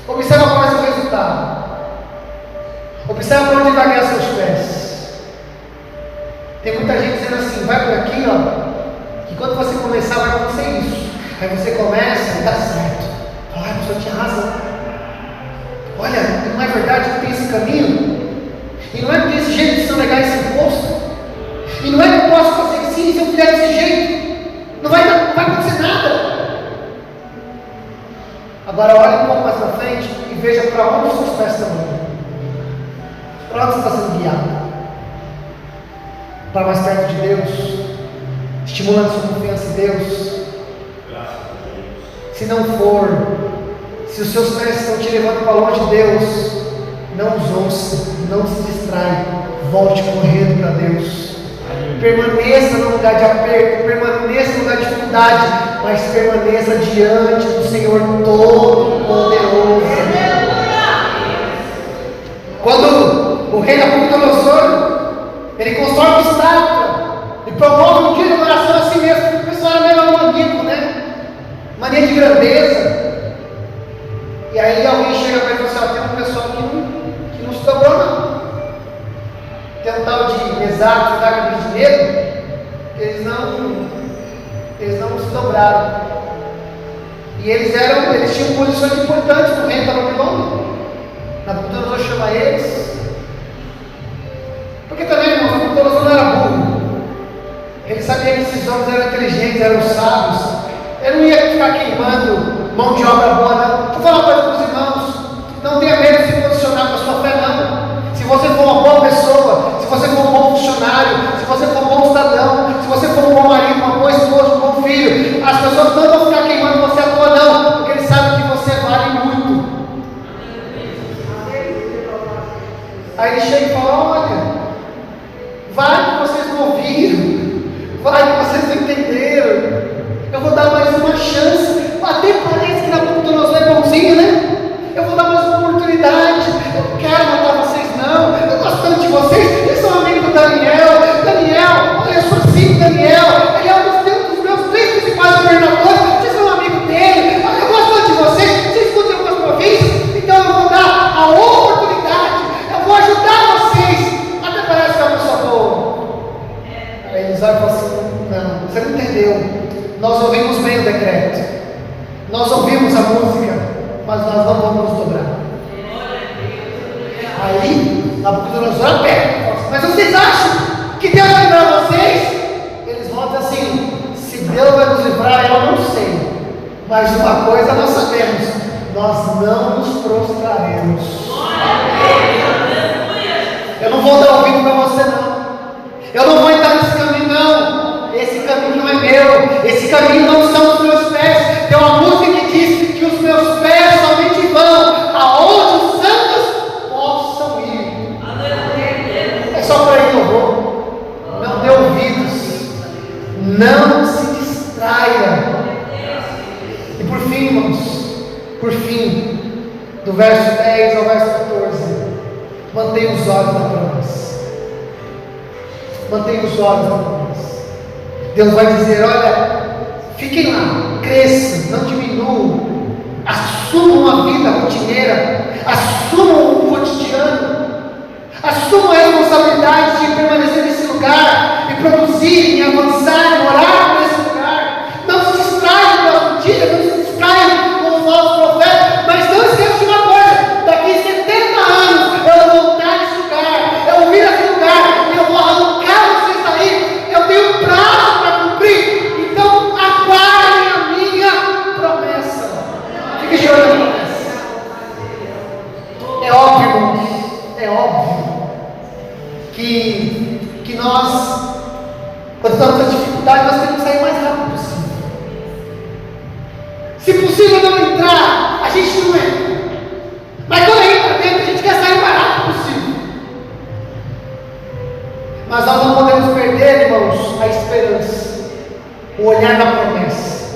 Observa qual vai ser o resultado. Observa para onde vai guiar seus pés. Tem muita gente dizendo assim: vai por aqui, ó, que quando você começar vai acontecer isso. Aí você começa e dá certo. Ai, a pessoa tinha razão. Olha, não é verdade que tem esse caminho? E não é que desse jeito de se negar esse imposto? E não é que eu posso fazer assim, se eu fizer desse jeito? Não vai acontecer nada. Agora olhe um pouco mais para frente e veja para onde os seus pés estão indo. Para onde você está sendo guiado? Para mais perto de Deus, estimulando a sua confiança em Deus. Se não for, se os seus pés estão te levando para longe de Deus, não os ouça, não se distrai, volte correndo para Deus. Permaneça no lugar de aperto, permaneça no lugar de dificuldade, mas permaneça diante do Senhor Todo-Poderoso. Quando o rei Nabucodonosor, ele constrói uma estátua e promove um dia de adoração a si mesmo. O pessoal era meio maníaco, né? Mania de grandeza. E aí alguém chega para ele e fala assim: tem um pessoal que não se dobrou, não. Tem um tal de Mesaque, Sadraque e Abednego, eles não se dobraram. E eles tinham posições importantes no reino da Babilônia. Nabucodonosor chama eles. Porque também, irmãos, Nabucodonosor não era burro. Ele sabia que esses homens eram inteligentes, eram sábios. Ele não ia ficar queimando mão de obra boa, não. Vou falar uma coisa para os irmãos: não tenha medo de se posicionar com a sua fé, não. Se você for uma boa pessoa, se você for um bom funcionário, se você for um bom cidadão, se você for um bom marido, uma boa esposa, um bom filho, as pessoas não vão ficar queimando você à toa, não, porque eles sabem que você vale muito. Aí ele chega e fala: olha, vai que vocês não ouviram, vai que vocês não entenderam, eu vou dar mais uma chance. Até parece que Nabucodonosor é bonzinho, né? Eu vou dar mais uma oportunidade. Eu não quero matar vocês, não. Eu gosto tanto de vocês. Eles são amigos do Daniel. Daniel, olha, eu sou assim, Daniel. Ele é um dos meus 3 principais governadores. Vocês são amigos dele. Olha, eu gosto tanto de vocês. Vocês escutam algumas províncias. Então eu vou dar a oportunidade. Eu vou ajudar vocês. Até parece que é uma pessoa boa. Aí eles olham e falam assim: não, você não entendeu. Nós ouvimos bem o decreto. Nós ouvimos a música, mas nós não vamos nos dobrar. Aí, Nabucodonosor aperta. Mas vocês acham que Deus vai livrar vocês? Eles vão dizer assim: se Deus vai nos livrar, eu não sei. Mas uma coisa nós sabemos: nós não nos prostraremos. Eu não vou dar ouvido para você, não. Eu não vou entrar nesse caminho, não. Esse caminho não é meu. Esse caminho não são os meus pés. Tem uma música que diz que os meus pés somente vão aonde os santos possam ir. É só para aí que eu vou. Não dê ouvidos. Não se distraia. E por fim, irmãos, por fim, do verso 10 ao verso 14, mantenha os olhos na promessa. Mantenha os olhos na promessa. Deus vai dizer: olha, fiquem lá. cresçam, não diminuam. Assumam uma vida rotineira, assumam o cotidiano, assumam a responsabilidade de permanecer nesse lugar e produzir, e avançar, e orar nesse lugar. Não se distraiam com as notícias, não se distraiam com os falsos profetas, mas não esqueçam de uma coisa: daqui 70 anos eu vou voltar nesse lugar, eu vou vir a esse lugar, e eu vou arrancar vocês daí. Eu tenho um prazo para cumprir, então aguardem a minha promessa. Fique de olho na promessa. É óbvio, irmãos, é óbvio que nós, quando estamos na dificuldade, nós temos que sair o mais rápido possível. Se possível não entrar, a gente não entra. Mas quando entra dentro, a gente quer sair o mais rápido possível. Mas nós não podemos perder, irmãos, a esperança, o olhar na promessa,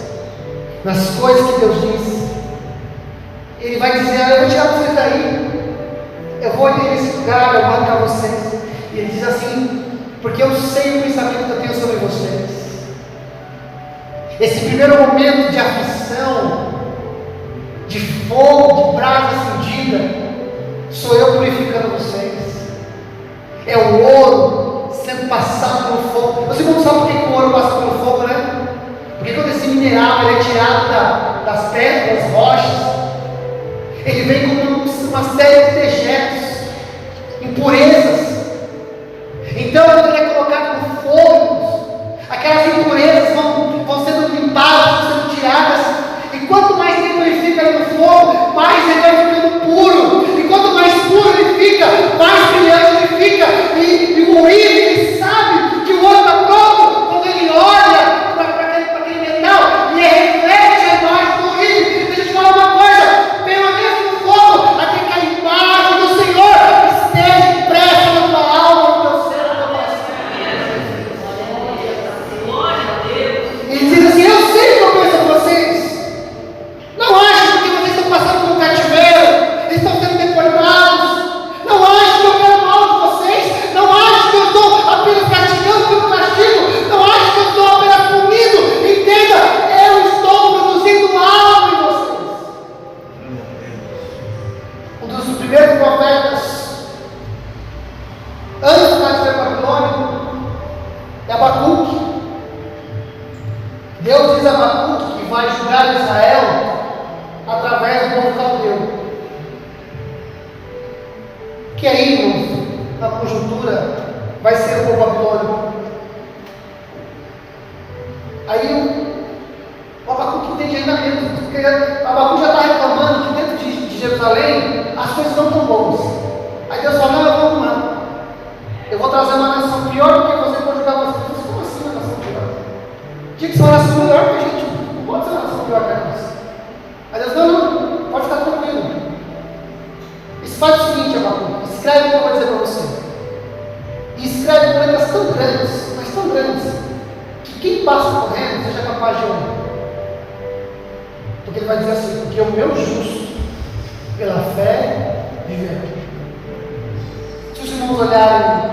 nas coisas que Deus diz. Ele vai dizer: eu vou tirar vocês daí, eu vou ir nesse lugar, eu vou arrancar vocês. E ele diz assim: porque eu sei o pensamento que eu tenho sobre vocês. Esse primeiro momento de aflição, de fogo, de brasa acendida, sou eu purificando vocês. É o ouro sendo passado pelo fogo. Você não sabe por que o ouro passa pelo fogo, né? Porque quando esse mineral ele é tirado das pedras, das rochas, ele vem com uma série de dejetos, impurezas. Então, quando ele é colocado no fogo, aquelas impurezas vão sendo limpadas, vão sendo tiradas. E quanto mais tempo ele fica no fogo, mais ele vai ficando puro. E quanto mais puro ele fica, mais brilhante ele fica. E o ourive, ele sabe que o ouro está pronto quando ele olha para aquele metal e reflete a imagem do ourive. Deixa eu te falar uma coisa: permaneça no fogo até que a imagem do Senhor esteja impressa na tua alma, no teu ser, no teu coração. Ele diz assim: eu sei o que eu penso a vocês. Não achem que vocês estão passando por um cativeiro, eles estão sendo deportados. Não achem que eu quero mal de vocês. Não achem que eu estou apenas castigando pelo castigo. Não achem que eu estou apenas punindo. Entenda, eu estou produzindo algo em vocês. Um dos primeiros profetas antes do cativeiro babilônico é Abacuque. Deus diz a Abacuque que vai julgar Israel através do povo caldeu. Que aí, irmãos, na conjuntura, vai ser o povo babilônico. Aí o Abacuque entende ainda menos, porque Abacuque já está reclamando que dentro de Jerusalém as coisas não estão boas. Aí Deus fala: não, eu vou arrumar. Eu vou trazer uma nação pior do que você pode julgar vocês. Como assim uma nação pior? Tinha que ser uma nação melhor que a gente. Não pode ser uma nação pior que a nossa. Aí Deus: não, pode ficar tranquilo. Isso faz o seguinte, Abacuque: escreve o que eu vou dizer para você. E escreve com letras tão grandes, mas tão grandes, que quem passa correndo seja capaz de ouvir. Porque ele vai dizer assim: porque o meu justo, pela fé, viverá. Se os irmãos olharem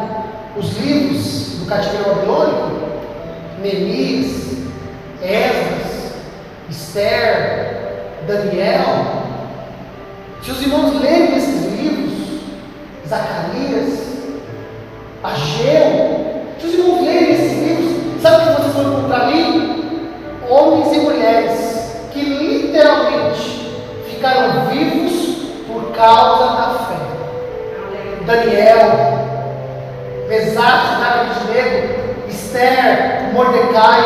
os livros do cativeiro babilônico, Neemias, Esdras, Esther, Daniel, se os irmãos lerem esses livros, Zacarias, Ageu, se os irmãos lerem esses livros, sabe o que vocês vão encontrar ali? Homens e mulheres que literalmente ficaram vivos por causa da fé. Daniel, Mesaque, Abednego, Esther, Mordecai,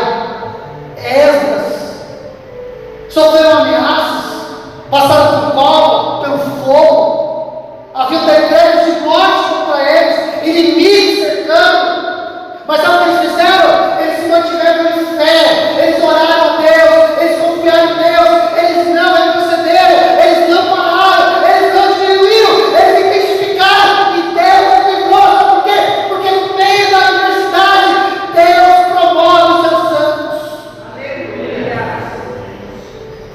Esdras, sofreram ameaças, passaram por cova, pelo fogo, havia decretos de morte contra eles, inimigos cercando. Mas sabe o que eles fizeram? Eles se mantiveram em fé, eles oraram a Deus, eles confiaram em Deus, eles não retrocederam, eles não pararam, eles não diminuíram, eles intensificaram, e Deus livrou. Sabe por quê? Porque no meio da adversidade, Deus promove os seus santos. Aleluia.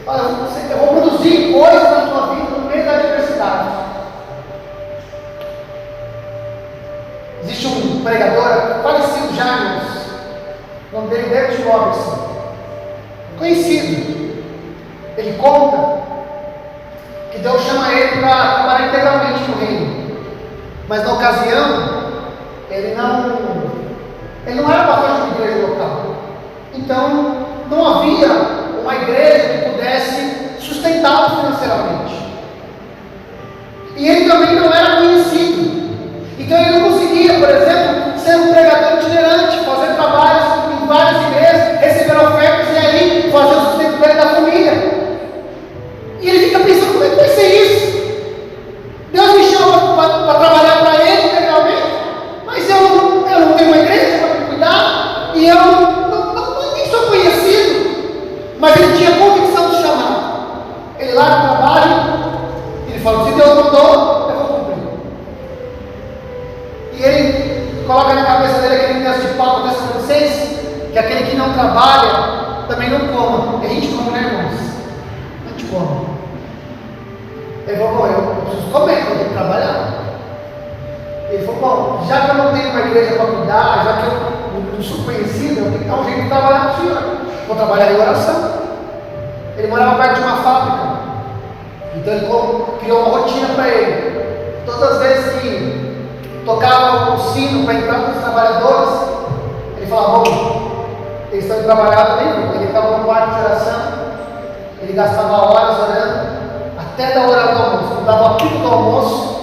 Olha, eu vou produzir coisas na tua vida no meio da adversidade. Existe um pregador falecido já, irmãos, o nome dele é David Robertson, conhecido. ele conta que Deus chama ele para trabalhar integralmente no reino. Mas na ocasião, ele não era pastor de uma igreja local. Então, não havia uma igreja que pudesse sustentá-lo financeiramente. E ele também não era conhecido. Então ele não conseguia, por exemplo, ser um pregador itinerante, fazer trabalhos em várias igrejas, receber ofertas e aí fazer o sustento dele da família. E ele fica pensando, como é que vai ser isso? Deus me chama para trabalhar para ele integralmente, mas eu não tenho uma igreja para me cuidar, e eu nem sou conhecido. Mas ele tinha convicção do chamado. Ele larga o trabalho, ele fala, se Deus mandou, eu vou cumprir. E ele coloca na cabeça dele aquele texto de Paulo, Tessalonicenses, que aquele que não trabalha, também não coma. E a gente come, né, irmãos? A gente come. Ele falou, bom, eu preciso comer, eu tenho que trabalhar. Ele falou, bom, já que eu não tenho uma igreja para cuidar, já que eu não sou conhecido, eu tenho que dar um jeito de trabalhar com o Senhor. Vou trabalhar em oração. Ele morava perto de uma fábrica. Então ele criou uma rotina para ele. Todas as vezes que tocava o sino para entrar com os trabalhadores, ele falava, bom, eles estão indo trabalhar também. Ele estava no quarto de oração, ele gastava horas orando, até da hora do almoço. Quando dava a pico do almoço,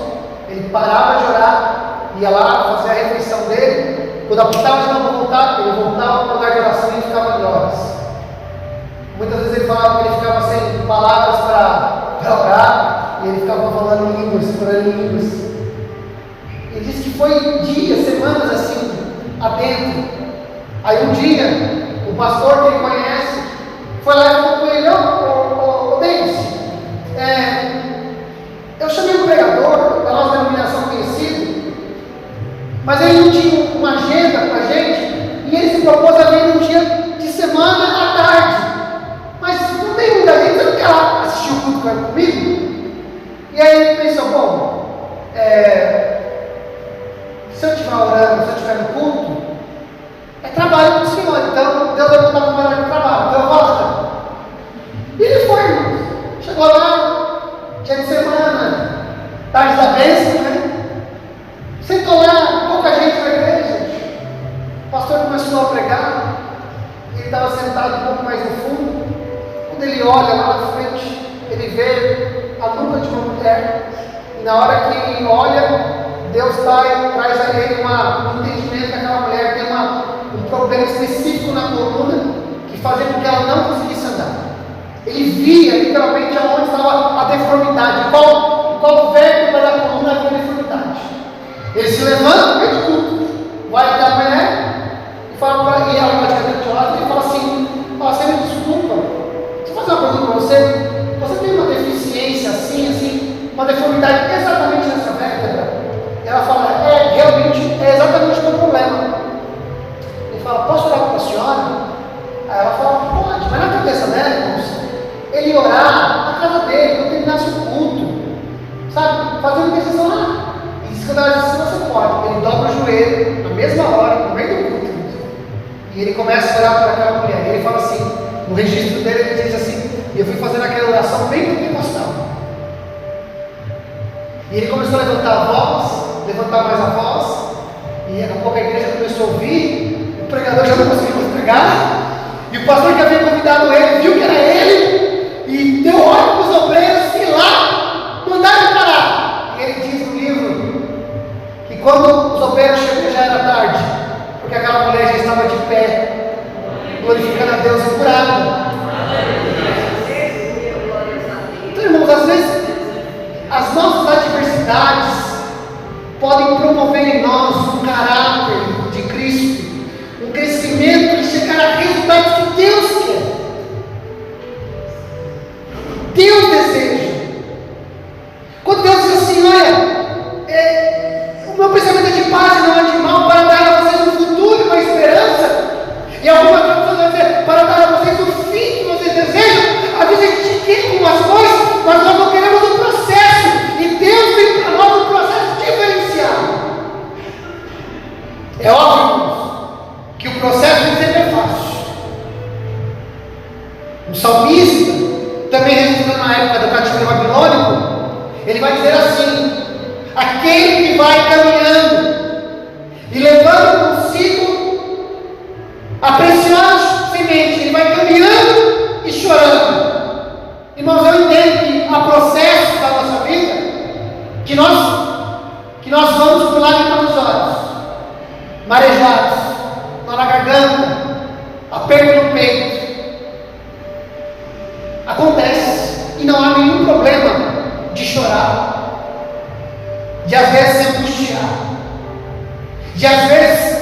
ele parava de orar, ia lá fazer a refeição dele. Quando apontava de novo voltar, ele voltava para o lugar de oração e ficava de horas. Muitas vezes ele falava que ele ficava sem palavras para orar, e ele ficava falando em línguas, orando em línguas. Ele disse que foi dias, semanas assim, adentro. Aí um dia, o pastor que ele conhece foi lá e falou com ele, ô Denis, eu chamei um pregador da nossa denominação conhecida, mas ele não tinha uma agenda para a gente, e ele se propôs a vir um dia de semana à tarde. Mas não tem muita gente, você não quer lá assistir o culto comigo? E aí ele pensou, bom, se eu estiver orando, se eu estiver no culto, é trabalho para o Senhor, então Deus vai botar para o trabalho, então eu gosto. E ele foi, irmãos. Chegou lá, dia de semana, tarde da bênção, né? Sentou lá, pouca gente na igreja. O pastor começou a pregar, ele estava sentado um pouco mais no fundo. Quando ele olha lá na frente, ele vê a nuca de uma mulher, e na hora que ele olha, Deus traz a ele um entendimento que aquela mulher tem um problema específico na coluna, que fazia com que ela não conseguisse andar. Ele via literalmente aonde estava a deformidade, qual vértebra da coluna havia deformidade. Ele se levanta no meio do culto, vai até a mulher e fala para ela, e ela praticamente chora, ele fala assim, você me desculpa, deixa eu fazer uma pergunta para você. Você tem uma deficiência assim, uma deformidade exatamente nessa vértebra? E ela fala, realmente, é exatamente o meu problema. Ele fala, posso orar para a senhora? Aí ela fala, pode, mas na cabeça dela, irmãos, ele ia orar na casa dele, quando terminasse o culto, sabe, fazendo decisão lá. E disse que ela disse, você pode. Ele dobra o joelho, na mesma hora, no meio do culto, e ele começa a orar para aquela mulher. E ele fala assim, no registro dele, ele diz assim, eu fui fazendo aquela oração bem pentecostal. E ele começou a levantar a voz, levantar mais a voz, e daqui a pouco a igreja começou a ouvir, o pregador já não conseguia mais pregar, e o pastor que havia convidado ele, viu que era ele, e deu ordem para os obreiros ir lá, mandaram parar. E ele diz no livro, que quando os obreiros chegaram já era tarde, porque aquela mulher já estava de pé, glorificando a Deus e curada. Então, irmãos, às vezes as nossas adversidades podem promover em nós um caráter de Cristo, um crescimento e chegar a resultados que Deus quer. Deus deseja. Quando Deus diz assim, olha, o meu pensamento é de paz e não é de mal, para dar a vocês um futuro e uma esperança, e alguma tradução vai dizer, para dar a vocês o fim que vocês desejam. Às vezes a gente quer algumas coisas, mas nós não queremos o processo, e Deus tem para nós um processo diferenciado. É óbvio que o processo nem sempre é fácil. O salmista também dizer assim: aquele que vai caminhando e levando consigo a preciosa semente, ele vai caminhando e chorando. Irmãos, eu entendo que há processos da nossa vida que nós vamos com lágrimas nos olhos, marejados, nó na garganta, aperto no peito. Acontece, e não há nenhum problema de chorar, de às vezes se angustiar, de às vezes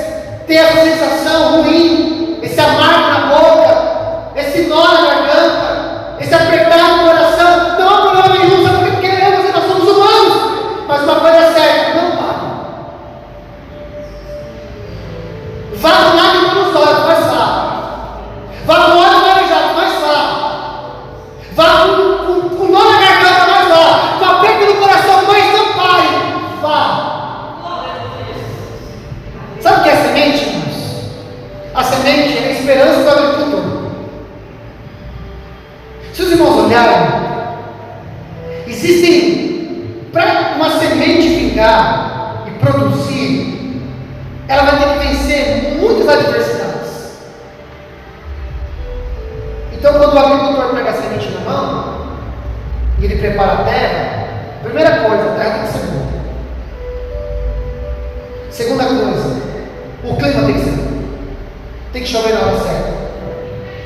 ter essa sensação ruim, esse amargo na boca, esse nó na garganta, esse apertar no coração. Não há problema nenhum, sabe por que queremos? Nós somos humanos. Mas uma coisa é certa: não pare. Vá com lágrimas nos olhos, mas vá. Vá com olhos marejados, mas vá. Vá com nó na garganta, mas vá. Com aperto no coração, mas não pare. Vá. Sabe o que é semente, irmãos? A semente é a esperança do agricultor. Se os irmãos olharem, existem, para uma semente vingar e produzir, ela vai ter que vencer muitas adversidades. Então, quando o agricultor pega a semente na mão e ele prepara a terra, primeira coisa, a terra tem que ser boa. Segunda coisa, o clima tem que ser bom. Tem que chover na hora certa.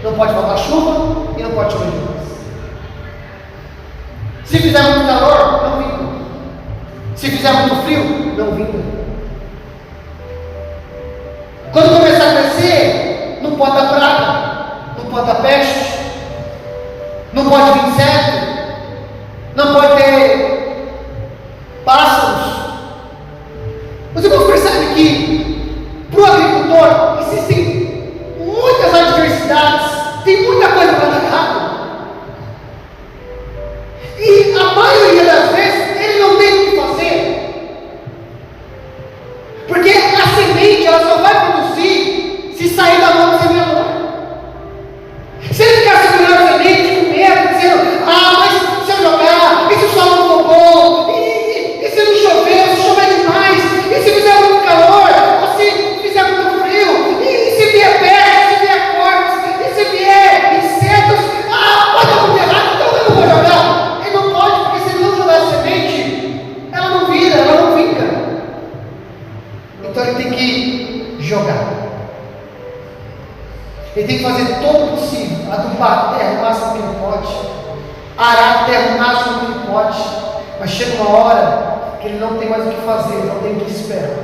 Não pode faltar chuva e não pode chover demais. Se fizer muito calor, não vinga. Se fizer muito frio, não vinga. Quando começar a crescer, não pode dar praga, não pode dar peste, não pode vir inseto, não pode ter pássaros. Os irmãos percebem que para o agricultor existem muitas adversidades, tem muita coisa para dar errado. E a maioria das vezes ele não tem o que fazer, porque a semente ela só vai produzir se sair da mão do semeador. Se ele ficar segurando a semente com medo, dizendo: mas se eu jogar, e se o sol não for bom, e se não chover, se chover demais, e se fizer muito calor, ou se fizer muito frio, e se vier peste, se vier cortes, e se vier insetos, pode dar muito errado, então eu não vou jogar. Ela não fica. Então ele tem que jogar. Ele tem que fazer todo o possível, adubar a terra o máximo que ele pode, arar a terra o máximo que ele pode, mas chega uma hora que ele não tem mais o que fazer, ele não tem o que esperar.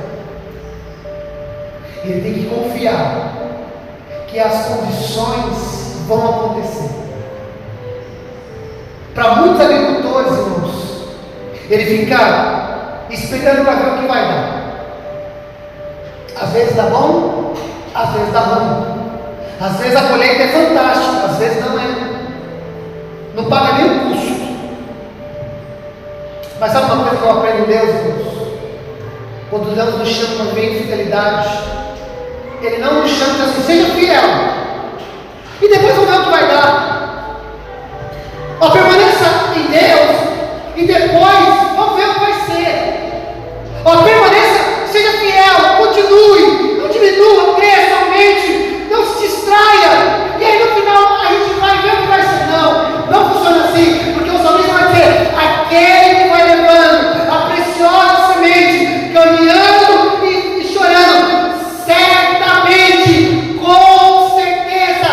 Ele tem que confiar que as condições vão acontecer. Para muitos agricultores, irmãos, ele fica esperando para ver o que vai dar. Às vezes dá bom, às vezes dá ruim. Às vezes a colheita é fantástica, às vezes não é. Não paga nem o custo. Mas sabe uma coisa que eu aprendo em Deus, irmãos? Quando Deus nos chama para ver fidelidade, Ele não nos chama assim: seja fiel, e depois vamos ver o que vai dar. Permaneça em Deus, e depois vamos ver o que vai ser. Permaneça, seja fiel, continue, não diminua, cresça, aumente, não se distraia, e aí no final a gente vai ver o que vai ser. Não funciona assim, porque o salmista vai dizer: aquele que vai levando a preciosa semente, caminhando e chorando, certamente, com certeza,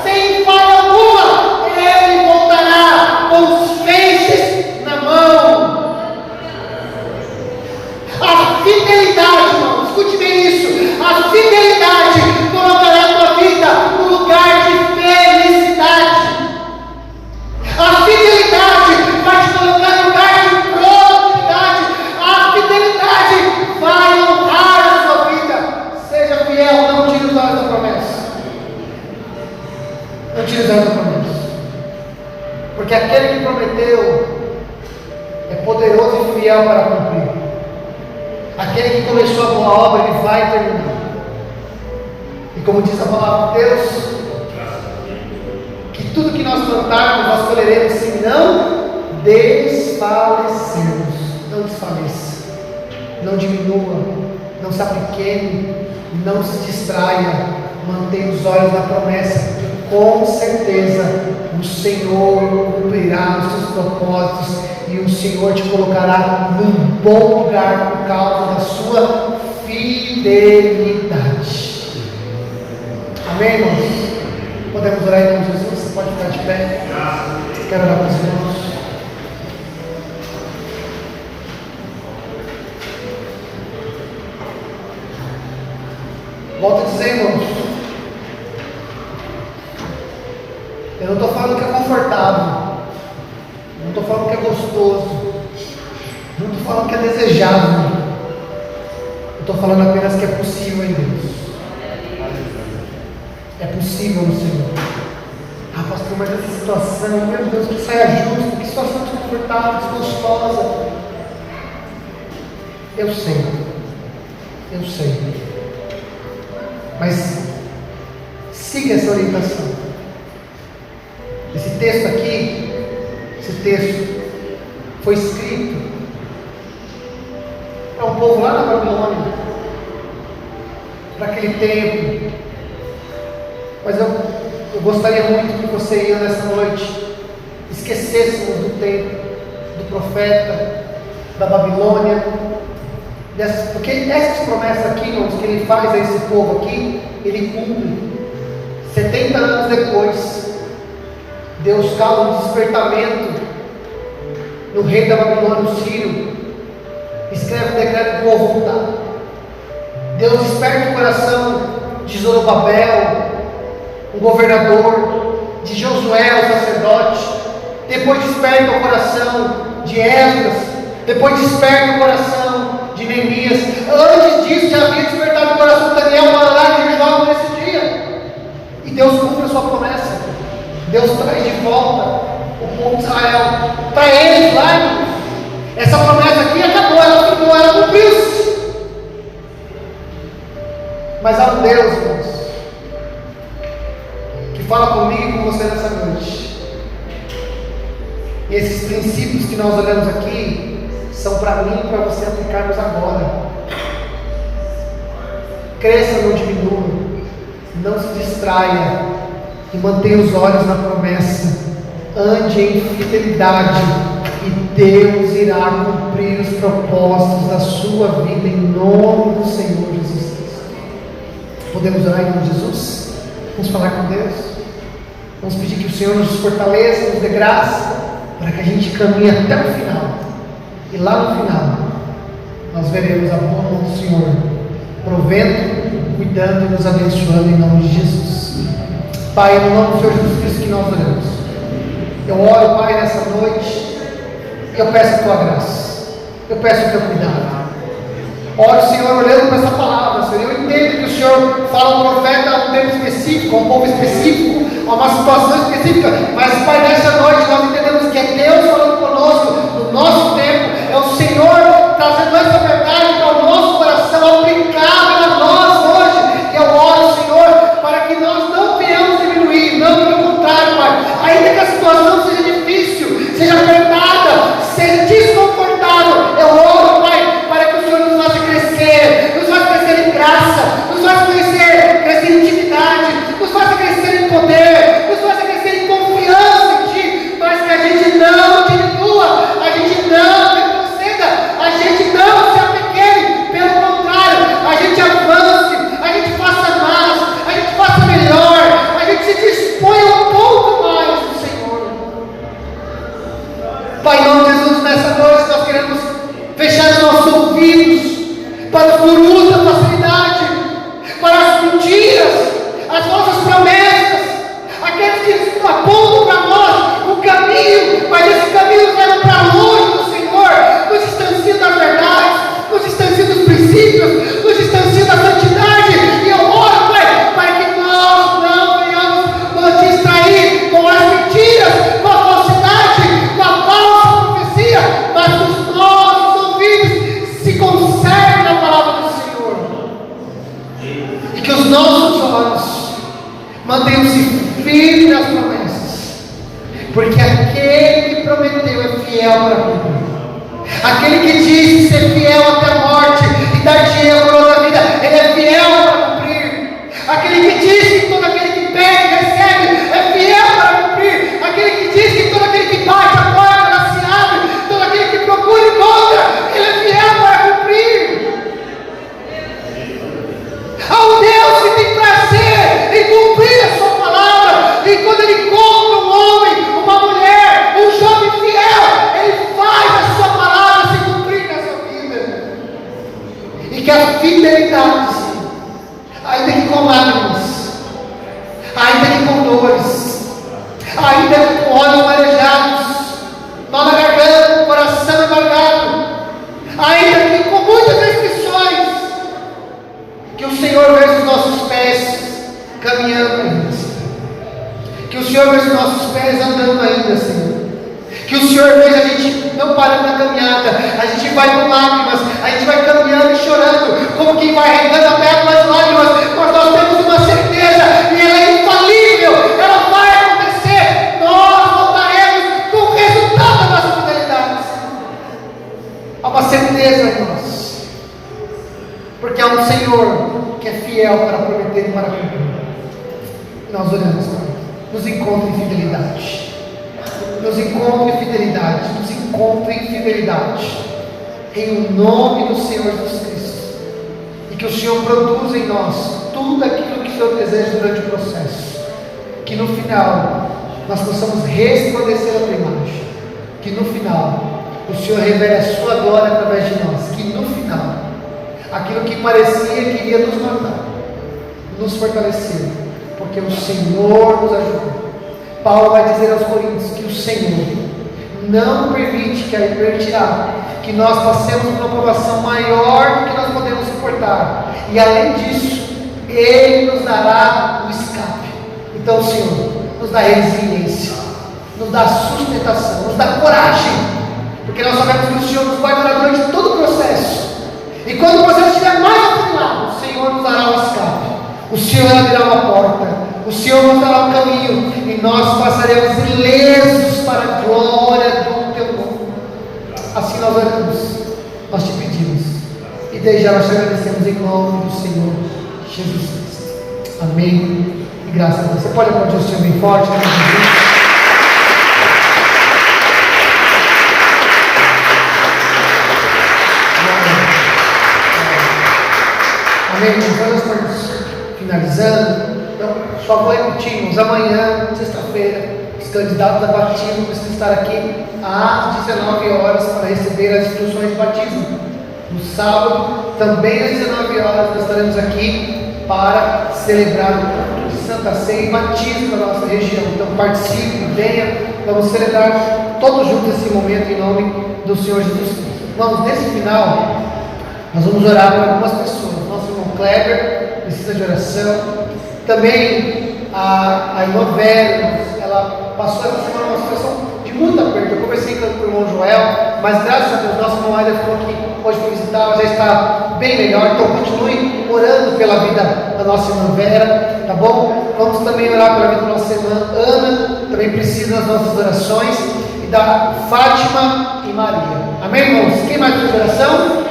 sem falha alguma, ele voltará com os feixes na mão. A fidelidade, irmão, escute bem isso: a fidelidade colocará a tua vida no lugar de felicidade. A fidelidade vai te colocar no lugar de produtividade. A fidelidade vai honrar a sua vida. Seja fiel, não tire os olhos da promessa. Não tire os olhos da promessa, porque aquele que prometeu é poderoso e fiel para cumprir. Aquele que começou a boa obra, ele vai terminar. E como diz a palavra de Deus, que tudo que nós plantarmos, nós colheremos, se não desfalecemos. desfaleça, não diminua, não se apequene, não se distraia, mantenha os olhos na promessa, que com certeza o Senhor cumprirá os seus propósitos e o Senhor te colocará num bom lugar por causa da sua fidelidade. Amém, irmãos? Podemos orar em nome de Jesus? Você pode ficar de pé. Quero orar para os irmãos. Volto a dizer, irmãos, eu não estou falando que é confortável, não estou falando que é gostoso, não estou falando que é desejável, eu estou falando apenas que é possível em Deus. É possível no Senhor. Ah, pastor, mas essa situação, meu Deus, que saia justa, que situação desconfortável, desgostosa. Eu sei. Mas siga essa orientação. Esse texto aqui, foi escrito para um povo lá na Babilônia, para aquele tempo. Mas eu gostaria muito que você ia nessa noite, esquecêssemos do tempo, do profeta, da Babilônia, porque essas promessas aqui, irmãos, que ele faz a esse povo aqui, ele cumpre. 70 anos depois, Deus causa um despertamento no rei da Babilônia, o Ciro, escreve um decreto para o povo voltar. Deus desperta o coração de Zorobabel, o governador, de Josué, o sacerdote, depois desperta o coração de Esdras, depois desperta o coração de Neemias. Antes disso já havia despertado o coração de Daniel para orar de jovem nesse dia, e Deus cumpre a sua promessa. Deus traz de volta o povo de Israel para eles lá, irmãos. Essa promessa aqui acabou, ela cumpriu-se. Mas há um Deus, irmãos, que fala comigo e com você nessa noite. E esses princípios que nós olhamos aqui são para mim e para você aplicarmos agora. Cresça, não diminua, não se distraia e mantenha os olhos na promessa. Ande em fidelidade e Deus irá cumprir os propósitos da sua vida em nome do Senhor Jesus Cristo. Podemos orar em nome de Jesus? Vamos falar com Deus? Vamos pedir que o Senhor nos fortaleça, nos dê graça, para que a gente caminhe até o final. E lá no final, nós veremos a boa mão do Senhor, provendo, cuidando e nos abençoando em nome de Jesus. Pai, no nome do Senhor Jesus Cristo que nós oramos. Eu oro, Pai, nessa noite, e eu peço a Tua graça, eu peço o Teu cuidado. Oro, Senhor, olhando para essa palavra, Senhor, eu entendo que o Senhor fala ao profeta a um tempo específico, a um povo específico, a uma situação específica, mas, Pai, nessa noite nós entendemos que é Deus falando conosco no nosso tempo, é o Senhor trazendo essa verdade para o nosso coração, aplicável a nós hoje. Eu oro, Senhor, para que nós não venhamos diminuir, não pelo contrário, Pai, ainda que a situação seja difícil, seja apertada, seja desconfortável, eu oro, Pai, para que o Senhor nos faça crescer em graça, nos faça crescer em intimidade, nos faça crescer em poder, nos faça crescer em confiança em Ti, mas que a gente não diminua, a gente não retroceda, a gente não se apequene, pelo contrário, a gente avance, a gente faça mais, a gente faça melhor, a gente se disponha um pouco mais do Senhor. Pai, em nome de Jesus, nessa noite nós queremos fechar os nossos ouvidos para os gurus da facilidade, para as mentiras, as nossas promessas, aqueles que apontam para nós o caminho, mas esse caminho nos leva para longe do Senhor, nos distancia das verdades, nos distancia dos princípios, nos distancia da santidade. E eu oro, Pai, para que nós não venhamos nos distrair com as mentiras, com a falsidade, com a falsa profecia, mas que os nossos ouvidos se conservem na palavra do Senhor, e que os nossos olhos mantenham-se firmes nas promessas, porque aquele que prometeu é fiel para cumprir. Aquele que disse Ele é o dono da vida, Ele é fiel para cumprir. Aquele que diz que todo aquele que pede, recebe, é fiel para cumprir. Aquele que diz que todo aquele que bate a porta, ela se abre. Todo aquele que procura, encontra. Ele é fiel para cumprir. Há um Deus que tem prazer em cumprir a sua palavra. E quando Ele encontra um homem, uma mulher, um jovem fiel, Ele faz a sua palavra se cumprir na sua vida. E que a fidelidade, ainda que com lágrimas, ainda que com dores, ainda que com olhos marejados, nó na garganta, coração embargado, ainda que com muitas restrições, que o Senhor veja os nossos pés caminhando ainda, Senhor. Que o Senhor veja os nossos pés andando ainda, Senhor. Que o Senhor veja a gente não parando na caminhada, a gente vai com lágrimas, a gente vai caminhando e chorando, como quem vai regando a terra com as lágrimas, mas nós temos uma certeza, e ela é infalível, ela vai acontecer, nós voltaremos com o resultado da nossa fidelidade. Há uma certeza em nós, porque há um Senhor que é fiel para prometer e para cumprir. Nós oramos, Pai, nos encontre em fidelidade. Nos encontre em fidelidade, nos encontre em fidelidade, em nome do Senhor Jesus Cristo, e que o Senhor produza em nós tudo aquilo que o Senhor deseja durante o processo, que no final nós possamos resplandecer a tua imagem, que no final o Senhor revele a sua glória através de nós, que no final aquilo que parecia que iria nos matar, nos fortaleceu, porque o Senhor nos ajudou. Paulo vai dizer aos Coríntios que o Senhor não permite, que nós passemos por uma provação maior do que nós podemos suportar, e além disso, Ele nos dará o escape. Então o Senhor nos dá resiliência, nos dá sustentação, nos dá coragem, porque nós sabemos que o Senhor nos guardará durante todo o processo, e quando o processo estiver mais afinado, o Senhor nos dará o escape, o Senhor abrirá uma porta, o Senhor nos dará um caminho, e nós passaremos ilesos para a glória do teu nome. Assim nós oramos, nós te pedimos, e desde já nós te agradecemos em nome do Senhor Jesus Cristo. Amém. E graças a Deus. Você pode aplaudir o Senhor bem forte, né? Amém. Nós estamos finalizando. Então, só vou repetir, irmãos, amanhã, sexta-feira, os candidatos a batismo precisam estar aqui às 19 horas para receber as instruções de batismo. No sábado, também às 19 horas, nós estaremos aqui para celebrar o culto de Santa Ceia e batismo na nossa região. Então participe, venha, vamos celebrar todos juntos esse momento em nome do Senhor Jesus Cristo. Vamos, nesse final, nós vamos orar por algumas pessoas. Nosso irmão Kleber precisa de oração. Também a irmã Vera, ela passou essa semana uma situação de muito aperto. Eu conversei com o irmão Joel, mas graças a Deus, nosso irmão Aida ficou aqui hoje para visitar, ela já está bem melhor. Então continue orando pela vida da nossa irmã Vera, tá bom? Vamos também orar pela vida da nossa irmã Ana, também precisa das nossas orações, e da Fátima e Maria. Amém, irmãos? Quem mais fez oração?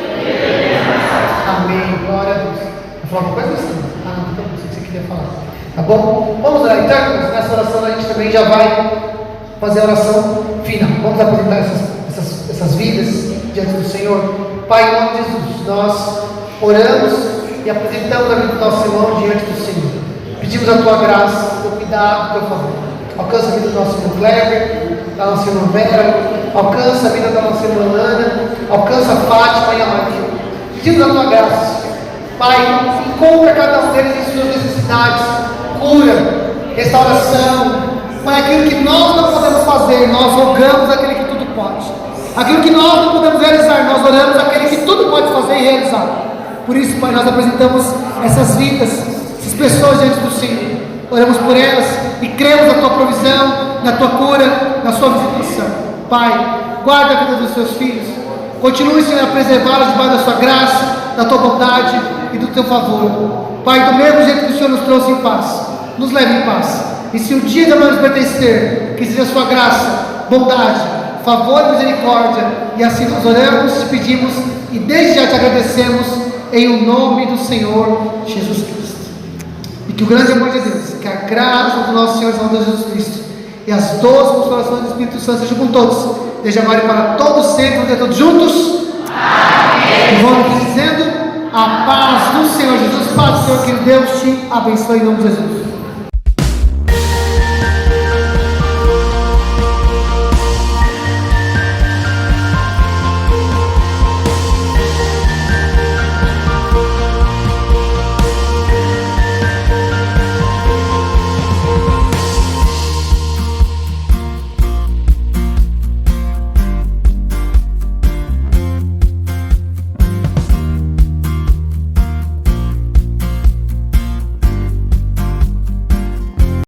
Amém, glória a Deus. Vou falar uma coisa assim? Ah, não, então não sei o que você queria falar. Tá bom? Vamos orar. Então, nessa oração a gente também já vai fazer a oração final. Vamos apresentar essas vidas diante do Senhor. Pai, em nome de Jesus, nós oramos e apresentamos a vida do nosso irmão diante do Senhor. Pedimos a tua graça, o teu cuidado, o teu favor. Alcança a vida do nosso irmão Kleber, da nossa irmã Vera, alcança a vida da nossa irmã Ana, alcança a Fátima e a Maria. Pedimos a tua graça, Pai, encontra cada um deles em suas necessidades, cura, restauração. Pai, aquilo que nós não podemos fazer, nós rogamos aquele que tudo pode. Aquilo que nós não podemos realizar, nós oramos aquele que tudo pode fazer e realizar. Por isso, Pai, nós apresentamos essas vidas, essas pessoas diante do Senhor. Oramos por elas e cremos na tua provisão, na tua cura, na sua visitação. Pai, guarda a vida dos seus filhos. Continue, Senhor, a preservá-los debaixo da sua graça, da tua bondade e do teu favor. Pai, do mesmo jeito que o Senhor nos trouxe em paz, nos leve em paz. E se o dia de amanhã nos pertencer, que seja a sua graça, bondade, favor e misericórdia. E assim nós oramos, te pedimos e desde já te agradecemos, em o nome do Senhor Jesus Cristo. E que o grande amor de Deus, que a graça do nosso Senhor Jesus Cristo e as doces consolações do Espírito Santo sejam com todos, desde agora e para todos sempre, vamos todos juntos. Amém. E vamos dizendo: a paz do Senhor Jesus, paz do Senhor, que Deus te abençoe em nome de Jesus.